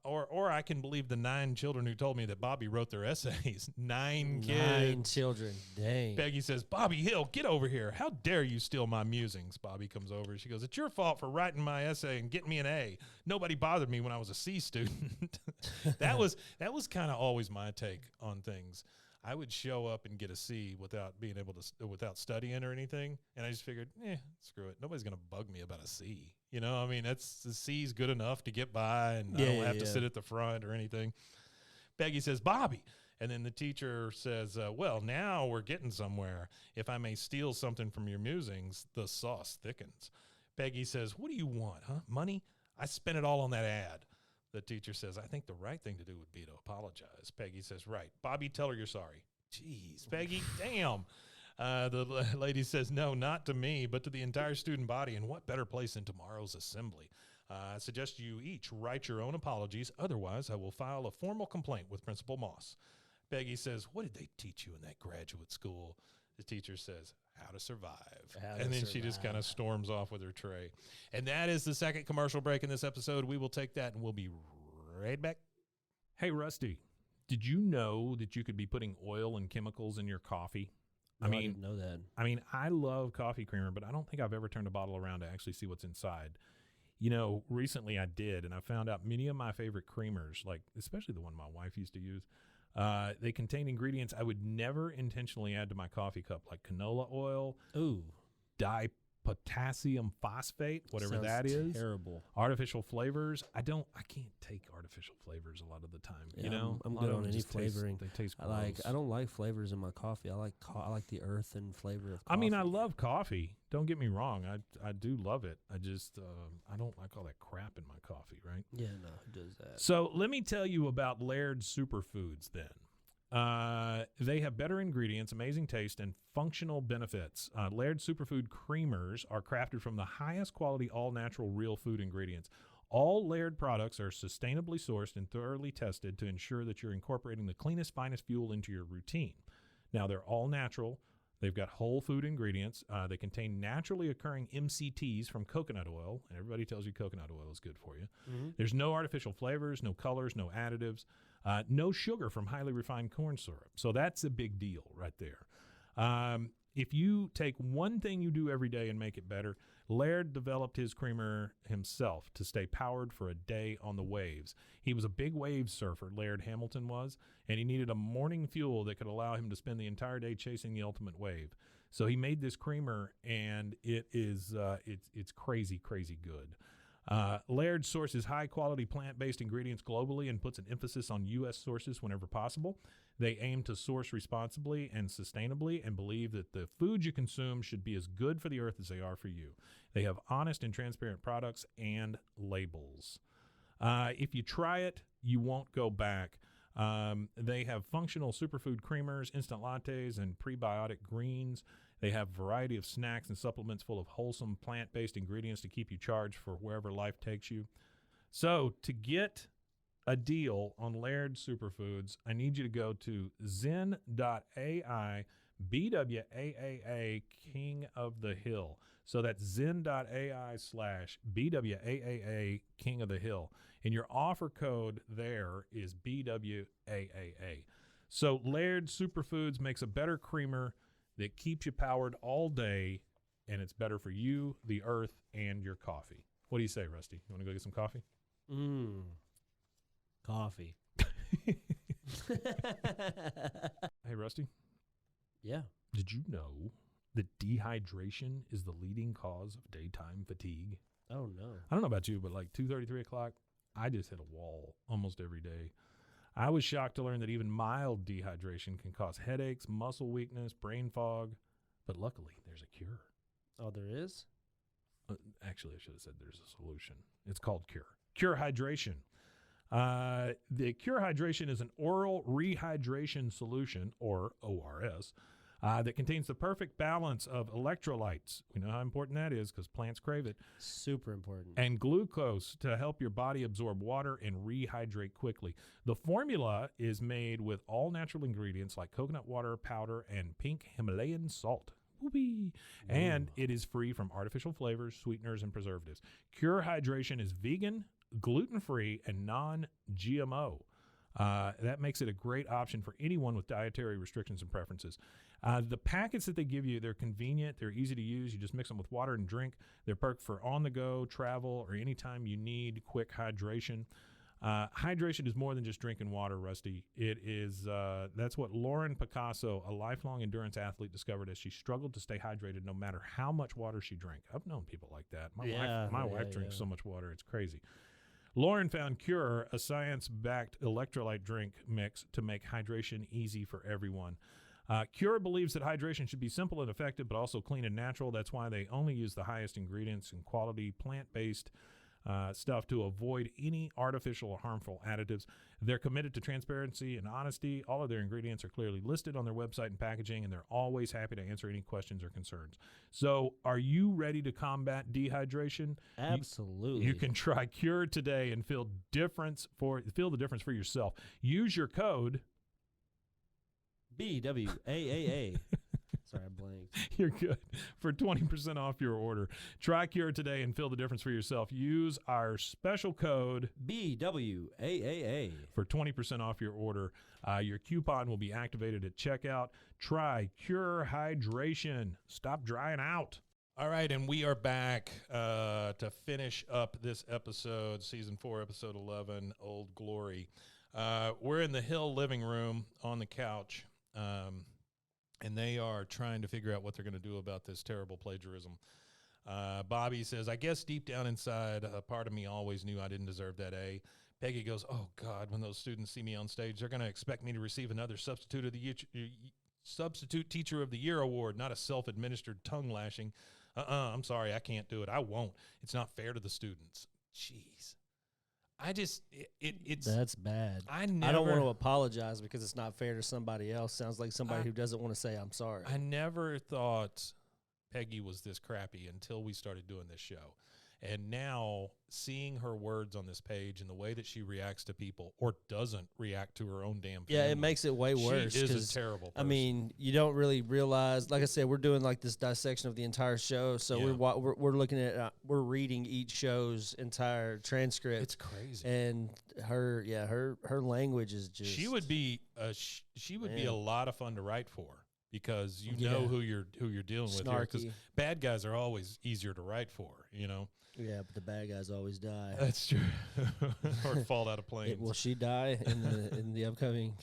Or I can believe the 9 children who told me that Bobby wrote their essays. 9 kids. 9 children. Dang. Peggy says, Bobby Hill, get over here. How dare you steal my musings? Bobby comes over. She goes, it's your fault for writing my essay and getting me an A. Nobody bothered me when I was a C student. That was kind of always my take on things. I would show up and get a C without being able to, without studying or anything. And I just figured, screw it. Nobody's going to bug me about a C. You know, I mean, the C's good enough to get by, and I don't have to sit at the front or anything. Peggy says, Bobby. And then the teacher says, well, now we're getting somewhere. If I may steal something from your musings, the sauce thickens. Peggy says, what do you want, huh? Money? I spent it all on that ad. The teacher says, I think the right thing to do would be to apologize. Peggy says, right. Bobby, tell her you're sorry. Jeez, Peggy, damn. The lady says, no, not to me, but to the entire student body. And what better place than tomorrow's assembly? I suggest you each write your own apologies. Otherwise, I will file a formal complaint with Principal Moss. Peggy says, what did they teach you in that graduate school? The teacher says, how to survive. She just kind of storms off with her tray. And that is the second commercial break in this episode. We will take that, and we'll be right back. Hey, Rusty, did you know that you could be putting oil and chemicals in your coffee? No, I didn't know that. I mean, I love coffee creamer, but I don't think I've ever turned a bottle around to actually see what's inside. You know, recently I did, and I found out many of my favorite creamers, like especially the one my wife used to use, they contain ingredients I would never intentionally add to my coffee cup, like canola oil, dipotassium phosphate, whatever that is. Terrible. Artificial flavors. I can't take artificial flavors a lot of the time. Yeah, you know, I'm good on any flavoring. They taste gross. I don't like flavors in my coffee. I like the earth and flavor of coffee. I mean, I love coffee. Don't get me wrong. I do love it. I just I don't like all that crap in my coffee, right? Yeah, no, who does that? So let me tell you about Laird Superfoods then. They have better ingredients, amazing taste, and functional benefits. Laird Superfood creamers are crafted from the highest quality, all-natural, real food ingredients. All Laird products are sustainably sourced and thoroughly tested to ensure that you're incorporating the cleanest, finest fuel into your routine. Now, they're all natural. They've got whole food ingredients. They contain naturally occurring MCTs from coconut oil, and everybody tells you coconut oil is good for you. There's no artificial flavors, no colors, no additives, no sugar from highly refined corn syrup. So that's a big deal right there. If you take one thing you do every day and make it better, Laird developed his creamer himself to stay powered for a day on the waves. He was a big wave surfer, Laird Hamilton was, and he needed a morning fuel that could allow him to spend the entire day chasing the ultimate wave. So he made this creamer, and it is it's crazy, crazy good. Laird sources high-quality plant-based ingredients globally and puts an emphasis on U.S. sources whenever possible. They aim to source responsibly and sustainably and believe that the foods you consume should be as good for the earth as they are for you. They have honest and transparent products and labels. If you try it, you won't go back. They have functional superfood creamers, instant lattes, and prebiotic greens. They have a variety of snacks and supplements full of wholesome plant-based ingredients to keep you charged for wherever life takes you. So to get a deal on Laird Superfoods, I need you to go to zen.ai BWAAA King of the Hill. So that's zen.ai/BWAAA King of the Hill. And your offer code there is BWAAA. So Laird Superfoods makes a better creamer that keeps you powered all day, and it's better for you, the earth, and your coffee. What do you say, Rusty? You want to go get some coffee? Coffee. Hey, Rusty. Yeah. Did you know that dehydration is the leading cause of daytime fatigue? Oh, no. I don't know about you, but like 2:30, 3 o'clock, I just hit a wall almost every day. I was shocked to learn that even mild dehydration can cause headaches, muscle weakness, brain fog, but luckily there's a cure. Oh, there is? Actually, I should have said there's a solution. It's called Cure. Cure Hydration. The Cure Hydration is an oral rehydration solution, or ORS, that contains the perfect balance of electrolytes. We know how important that is because plants crave it. Super important. And glucose to help your body absorb water and rehydrate quickly. The formula is made with all natural ingredients like coconut water, powder, and pink Himalayan salt. Whoopee. And it is free from artificial flavors, sweeteners, and preservatives. Cure Hydration is vegan, gluten-free, and non-GMO. That makes it a great option for anyone with dietary restrictions and preferences. The packets that they give you, they're convenient, they're easy to use. You just mix them with water and drink. They're perfect for on-the-go, travel, or anytime you need quick hydration. Hydration is more than just drinking water, Rusty. It is, that's what Lauren Picasso, a lifelong endurance athlete, discovered as she struggled to stay hydrated no matter how much water she drank. I've known people like that. My wife drinks so much water, it's crazy. Lauren found Cure, a science-backed electrolyte drink mix to make hydration easy for everyone. Cure believes that hydration should be simple and effective, but also clean and natural. That's why they only use the highest ingredients and quality plant-based stuff to avoid any artificial or harmful additives. They're committed to transparency and honesty. All of their ingredients are clearly listed on their website and packaging, and they're always happy to answer any questions or concerns. So are you ready to combat dehydration? Absolutely. You can try Cure today and feel the difference for yourself. Use your code BWAAA. Sorry, I blanked. You're good. For 20% off your order. Try Cure today and feel the difference for yourself. Use our special code BWAAA for 20% off your order. Your coupon will be activated at checkout. Try Cure Hydration. Stop drying out. All right, and we are back to finish up this episode, Season 4, Episode 11, Old Glory. We're in the Hill living room on the couch. And they are trying to figure out what they're going to do about this terrible plagiarism. Bobby says, I guess deep down inside, a part of me always knew I didn't deserve that A. Peggy goes, oh, God, when those students see me on stage, they're going to expect me to receive another Substitute Teacher of the Year award, not a self-administered tongue lashing. I'm sorry, I can't do it. I won't. It's not fair to the students. Jeez. It's that's bad. I don't want to apologize because it's not fair to somebody else. Sounds like somebody who doesn't want to say I'm sorry. I never thought Peggy was this crappy until we started doing this show. And now seeing her words on this page and the way that she reacts to people or doesn't react to her own damn family. Yeah, it makes it way worse. She is a terrible person. I mean, you don't really realize, like I said, we're doing like this dissection of the entire show. So we're looking at, we're reading each show's entire transcript. It's crazy. And her language is just. She would be be a lot of fun to write for. Because you know who you're dealing with here. Because bad guys are always easier to write for, you know. Yeah, but the bad guys always die. That's true. Or fall out of planes. Will she die in the upcoming?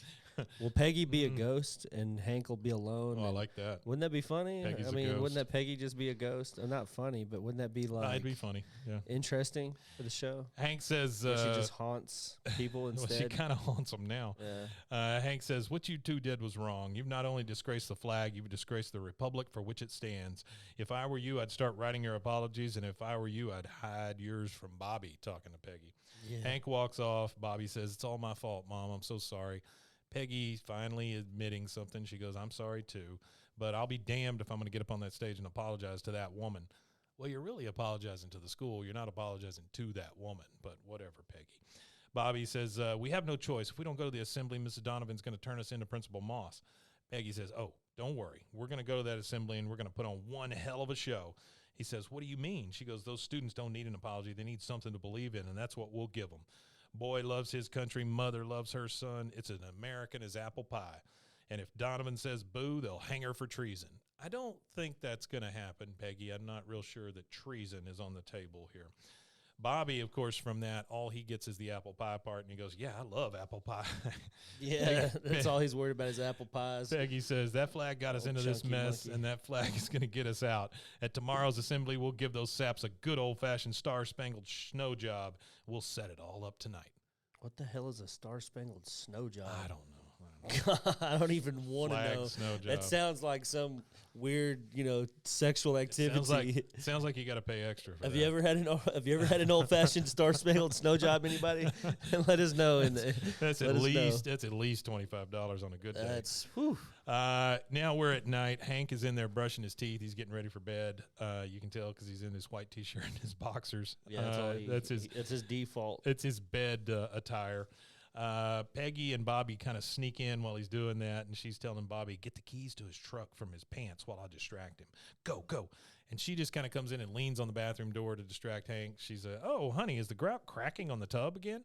Will Peggy be a ghost and Hank will be alone? Oh, I like that. Wouldn't that be funny? Peggy's I mean, a ghost. wouldn't that Peggy just be a ghost? Not funny, but wouldn't that be like? It'd be funny. Yeah. Interesting for the show. Hank says she just haunts people instead. Well, she kind of haunts them now. Yeah. Hank says, "What you two did was wrong. You've not only disgraced the flag, you've disgraced the republic for which it stands. If I were you, I'd start writing your apologies, and if I were you, I'd hide yours from Bobby." Talking to Peggy. Yeah. Hank walks off. Bobby says, "It's all my fault, Mom. I'm so sorry." Peggy finally admitting something. She goes, "I'm sorry too, but I'll be damned if I'm going to get up on that stage and apologize to that woman." Well, you're really apologizing to the school. You're not apologizing to that woman, but whatever, Peggy. Bobby says, "We have no choice. If we don't go to the assembly, Mrs. Donovan's going to turn us into Principal Moss." Peggy says, "Oh, don't worry. We're going to go to that assembly, and we're going to put on one hell of a show." He says, "What do you mean?" She goes, "Those students don't need an apology. They need something to believe in, and that's what we'll give them. Boy loves his country. Mother loves her son. It's an American as apple pie. And if Donovan says boo, they'll hang her for treason." I don't think that's going to happen, Peggy. I'm not real sure that treason is on the table here. Bobby, of course, from that, all he gets is the apple pie part, and he goes, "Yeah, I love apple pie." Yeah, that's all he's worried about is apple pies. Peggy says, "That flag got us into this mess, and that flag is going to get us out. At tomorrow's assembly, we'll give those saps a good old-fashioned star-spangled snow job. We'll set it all up tonight." What the hell is a star-spangled snow job? I don't know. I don't even want to know. Snow job. That sounds like some weird, sexual activity. It sounds like you got to pay extra for Have that. you ever had an old-fashioned star-spangled snow job? Anybody? Let us know. That's at least $25 on a good day. That's whew. Now we're at night. Hank is in there brushing his teeth. He's getting ready for bed. You can tell because he's in his white T-shirt and his boxers. Yeah, that's his default. It's his bed attire. Peggy and Bobby kind of sneak in while he's doing that, and she's telling Bobby, "Get the keys to his truck from his pants while I distract him. Go, go." And she just kind of comes in and leans on the bathroom door to distract Hank. She's "Oh, honey, is the grout cracking on the tub again?"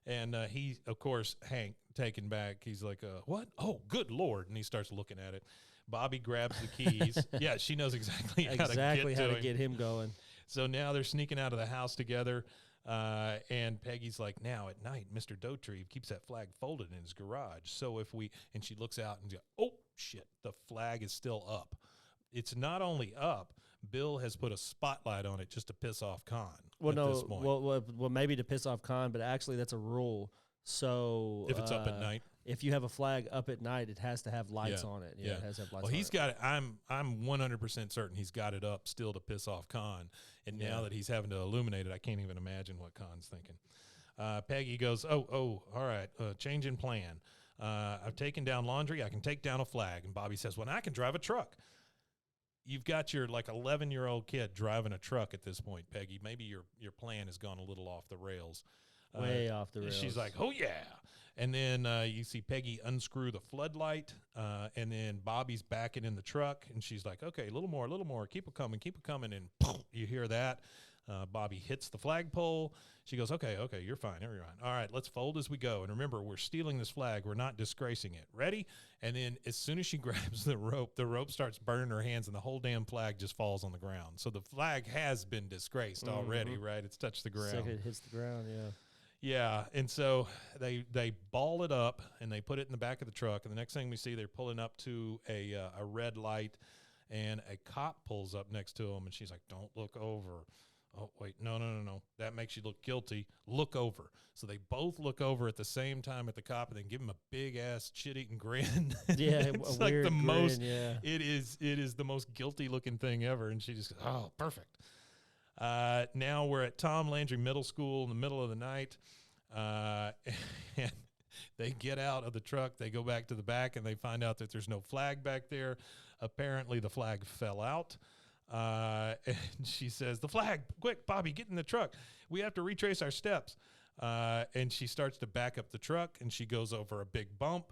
And he, of course, Hank, taken back, he's like, "What? Oh, good Lord." And he starts looking at it. Bobby grabs the keys. Yeah, she knows exactly how to get him going. So now they're sneaking out of the house together. And Peggy's like, "Now at night, Mr. Dotreve keeps that flag folded in his garage. So if we," and she looks out and goes, "Oh shit, the flag is still up." It's not only up, Bill has put a spotlight on it just to piss off Con. This point. Well, maybe to piss off Con, but actually that's a rule. So if it's up at night, if you have a flag up at night, it has to have lights on it. Yeah, it has to have lights. Well, he's got it. I'm 100% certain he's got it up still to piss off Con. And now that he's having to illuminate it, I can't even imagine what Con's thinking. Peggy goes, "Oh, all right, change in plan. I've taken down laundry. I can take down a flag." And Bobby says, "Well, I can drive a truck." You've got your 11-year-old kid driving a truck at this point, Peggy. Maybe your plan has gone a little off the rails. Way off the rails. She's like, "Oh, yeah." And then you see Peggy unscrew the floodlight, and then Bobby's backing in the truck, and she's like, "Okay, a little more. Keep it coming. And you hear that. Bobby hits the flagpole. She goes, okay, you're fine. All right, let's fold as we go. And remember, we're stealing this flag. We're not disgracing it. Ready?" And then as soon as she grabs the rope starts burning her hands, and the whole damn flag just falls on the ground. So the flag has been disgraced already, right? It's touched the ground. Second it hits the ground, yeah. Yeah, and so they ball it up, and they put it in the back of the truck, and the next thing we see, they're pulling up to a red light, and a cop pulls up next to them, and she's like, "Don't look over." "Oh, wait, no. That makes you look guilty. Look over." So they both look over at the same time at the cop, and then give him a big-ass shit-eating grin. Yeah, it's a like weird the grin, most, yeah. It is the most guilty-looking thing ever, and she just goes, "Oh, perfect." Now we're at Tom Landry Middle School in the middle of the night, and they get out of the truck. They go back to the back, and they find out that there's no flag back there. Apparently, the flag fell out. And she says, "The flag, quick, Bobby, get in the truck. We have to retrace our steps." And she starts to back up the truck, and she goes over a big bump.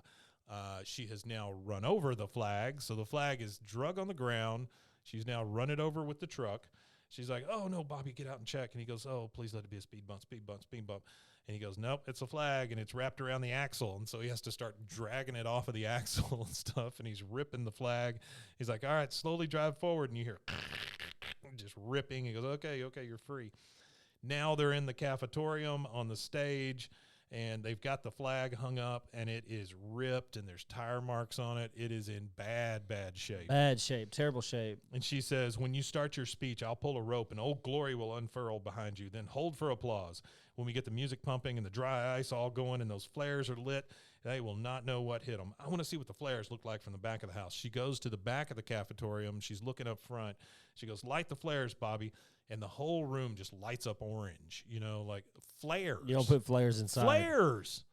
She has now run over the flag, so the flag is drug on the ground. She's now run it over with the truck. She's like, "Oh, no, Bobby, get out and check." And he goes, "Oh, please let it be a speed bump, speed bump, speed bump." And he goes, "Nope, it's a flag, and it's wrapped around the axle." And so he has to start dragging it off of the axle and stuff, and he's ripping the flag. He's like, "All right, slowly drive forward." And you hear just ripping. He goes, okay, you're free. Now they're in the cafetorium on the stage, and they've got the flag hung up, and it is ripped, and there's tire marks on it. It is in bad shape. Bad shape, terrible shape. And she says, "When you start your speech, I'll pull a rope, and Old Glory will unfurl behind you. Then hold for applause. When we get the music pumping and the dry ice all going and those flares are lit, they will not know what hit them. I want to see what the flares look like from the back of the house." She goes to the back of the cafetorium. She's looking up front. She goes, "Light the flares, Bobby." And the whole room just lights up orange, like flares. You don't put flares inside. Flares.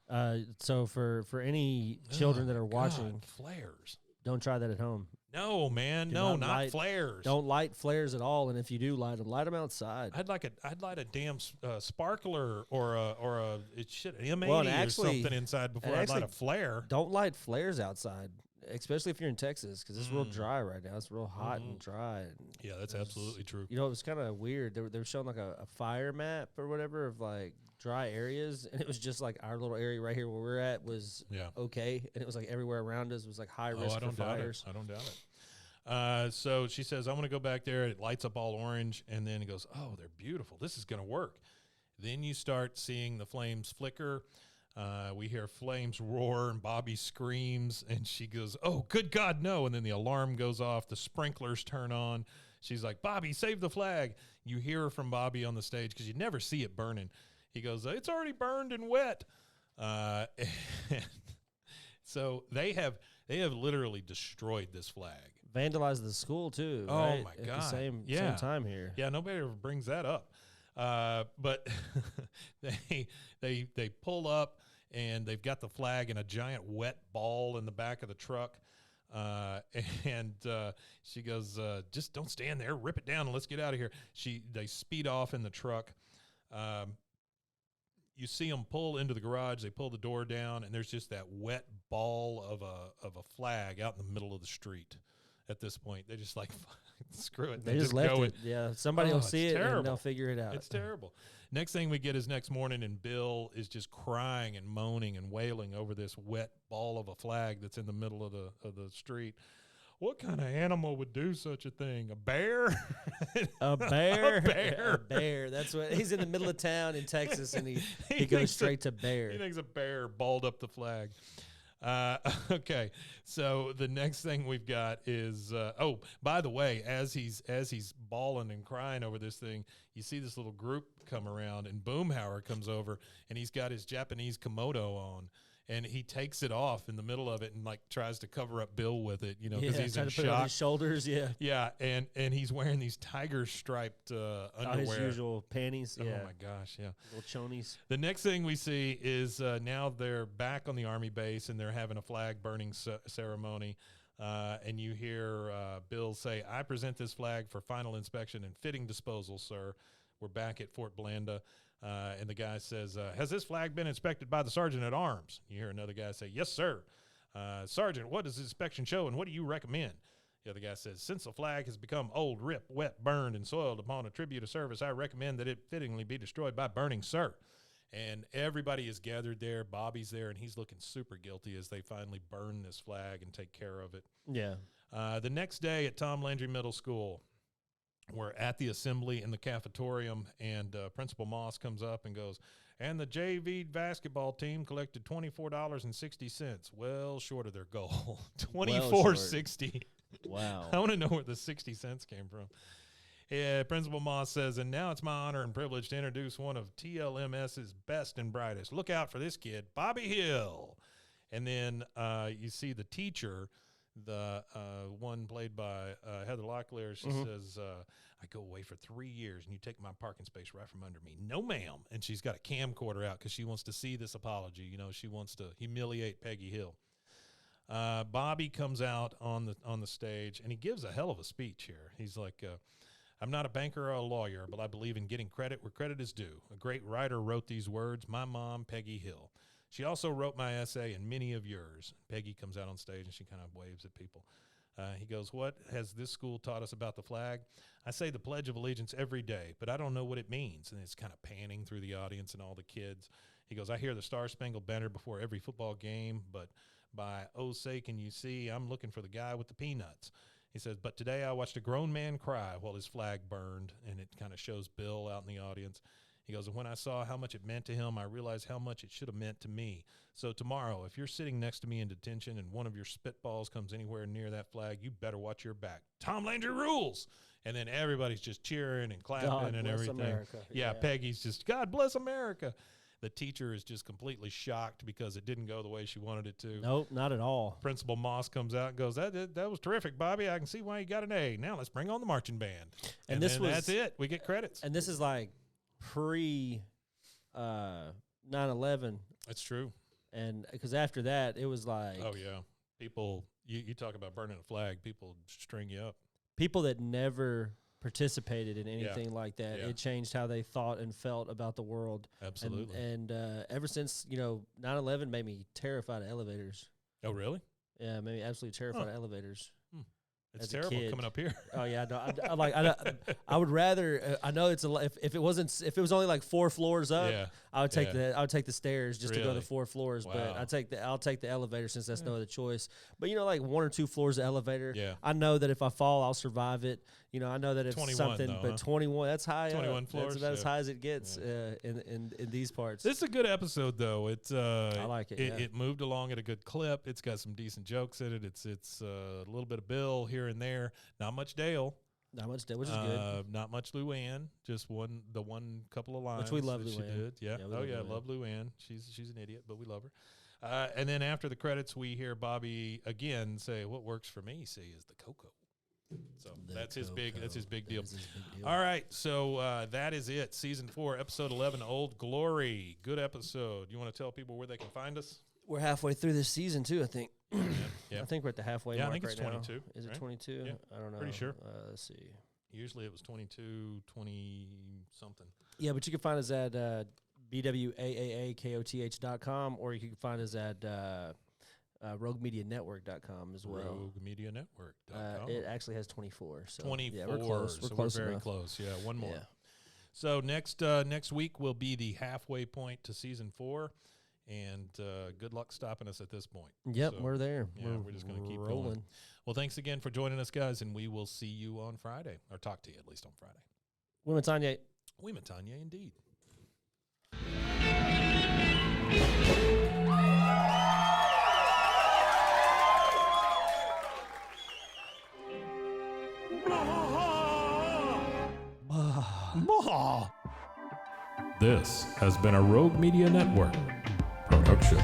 So for any children that are watching, flares. don't try that at home. No, man. Not flares. Don't light flares at all. And if you do light them outside. I'd light a damn sparkler or a M80 Well, or something inside before I light a flare. Don't light flares outside, especially if you're in Texas, because it's real dry right now. It's real hot and dry. Yeah, that's absolutely true. It was kind of weird. They were showing like a fire map or whatever of like dry areas, and it was just like our little area right here where we're at was okay, and it was like everywhere around us was like high risk for fires. I don't doubt it. So she says, "I want to go back there." It lights up all orange, and then it goes, "Oh, they're beautiful. This is going to work." Then you start seeing the flames flicker. We hear flames roar, and Bobby screams, and she goes, "Oh, good God, no." And then the alarm goes off. The sprinklers turn on. She's like, "Bobby, save the flag." You hear her from Bobby on the stage because you never see it burning. He goes, "It's already burned and wet." And so they have literally destroyed this flag. Vandalized the school too. Oh, right? my At God. the same time here. Yeah, nobody ever brings that up. But they pull up, and they've got the flag in a giant wet ball in the back of the truck. And she goes, "Just don't stand there. Rip it down and let's get out of here." They speed off in the truck. You see them pull into the garage. They pull the door down, and there's just that wet ball of a flag out in the middle of the street. At this point, they just like, screw it. They just left it. Yeah, somebody will see it terrible. and they'll figure it out. It's terrible. Next thing we get is next morning, and Bill is just crying and moaning and wailing over this wet ball of a flag that's in the middle of the street. What kind of animal would do such a thing? A bear? A bear? A bear. A bear. That's what he's in the middle of town in Texas, and he goes straight to bear. He thinks a bear balled up the flag. Okay, so the next thing we've got is by the way, as he's bawling and crying over this thing, you see this little group come around, and Boomhauer comes over, and he's got his Japanese Komodo on, and he takes it off in the middle of it and like tries to cover up Bill with it, because he's in to put it on shock. his shoulders. Yeah, and he's wearing these tiger striped underwear. His usual panties. Yeah. Oh my gosh, yeah. Little chonies. The next thing we see is now they're back on the Army base, and they're having a flag burning ceremony. And you hear Bill say, "I present this flag for final inspection and fitting disposal, sir." We're back at Fort Blanda. And the guy says, "Has this flag been inspected by the sergeant at arms?" You hear another guy say, "Yes, sir." "Sergeant, what does the inspection show, and what do you recommend?" The other guy says, "Since the flag has become old, ripped, wet, burned, and soiled upon a tribute of service, I recommend that it fittingly be destroyed by burning, sir." And everybody is gathered there. Bobby's there, and he's looking super guilty as they finally burn this flag and take care of it. Yeah. The next day at Tom Landry Middle School, we're at the assembly in the cafetorium, and Principal Moss comes up and goes, "And the JV basketball team collected $24.60. Well short of their goal. $24.60. Wow. I want to know where the 60 cents came from. Yeah, Principal Moss says, "And now it's my honor and privilege to introduce one of TLMS's best and brightest. Look out for this kid, Bobby Hill." And then you see the teacher, the one played by Heather Locklear. She says, "I go away for 3 years, and you take my parking space right from under me." "No, ma'am." And she's got a camcorder out because she wants to see this apology. She wants to humiliate Peggy Hill. Bobby comes out on the stage, and he gives a hell of a speech here. He's like, I'm not a banker or a lawyer, but I believe in getting credit where credit is due. A great writer wrote these words, my mom, Peggy Hill. She also wrote my essay and many of yours. Peggy comes out on stage, and she kind of waves at people. He goes, what has this school taught us about the flag? I say the Pledge of Allegiance every day, but I don't know what it means. And it's kind of panning through the audience and all the kids. He goes, I hear the Star Spangled Banner before every football game, but by oh say can you see, I'm looking for the guy with the peanuts. He says, but today I watched a grown man cry while his flag burned, and it kind of shows Bill out in the audience. He goes, and when I saw how much it meant to him, I realized how much it should have meant to me. So tomorrow, if you're sitting next to me in detention and one of your spitballs comes anywhere near that flag, you better watch your back. Tom Landry rules. And then everybody's just cheering and clapping God and bless everything. America. Yeah, Yeah. Peggy's just, God bless America. The teacher is just completely shocked because it didn't go the way she wanted it to. Nope, not at all. Principal Moss comes out and goes, that was terrific, Bobby. I can see why you got an A. Now let's bring on the marching band. And this then was- that's it. We get credits. And this is like pre 9/11, That's true. and because after that, it was like Oh, yeah. People, you talk about burning a flag, people string you up. people that never participated in anything like that. Yeah. It changed how they thought and felt about the world. Absolutely. And ever since 9/11 made me terrified of elevators. Oh, really? Yeah, made me absolutely terrified of elevators. It's As a terrible kid. coming up here. Oh yeah, no, I would rather. I know it's if it was only like 4 floors up, Yeah. I would take the stairs just to go Really? the 4 floors. But Wow. I'll take the elevator since that's no other choice. But like 1 or 2 floors of elevator. Yeah. I know that if I fall, I'll survive it. I know that it's 21 something, though, but huh? 21, that's high. 21 up. floors, That's about as yeah. high as it gets in these parts. This is a good episode, though. It's I like it, yeah. It moved along at a good clip. It's got some decent jokes in it. It's a little bit of Bill here and there. Not much Dale. Not much, which is good. Not much Luann. Just one couple of lines. Which we love that she Luann. did. Yeah. Yeah, we Oh love yeah, Luann. love Luann. She's an idiot, but we love her. And then after the credits, we hear Bobby again say, "What works for me, see, is the cocoa." So that's his big deal. That is his big deal. All right, so that is it. Season 4, episode 11, Old Glory. Good episode. You want to tell people where they can find us? We're halfway through this season too, I think. Yeah. I think we're at the halfway Yeah, I mark think it's right now. 22, Is it right? 22? Yeah, I don't know. pretty sure. Let's see. Usually it was 22, 20 something. Yeah, but you can find us at bwaaakoth.com, or you can find us at roguemedianetwork.com as well. RogueMediaNetwork.com. It actually has 24. So 24. Yeah, we're close. We're so close we're very enough. close. Yeah, one more. Yeah. So next week will be the halfway point to season 4, and good luck stopping us at this point. Yep, So, we're there. Yeah, we're just going to keep rolling. going. Well, thanks again for joining us, guys, and we will see you on Friday, or talk to you at least on Friday. Women Tanya. We Matanya, indeed. This has been a Rogue Media Network production.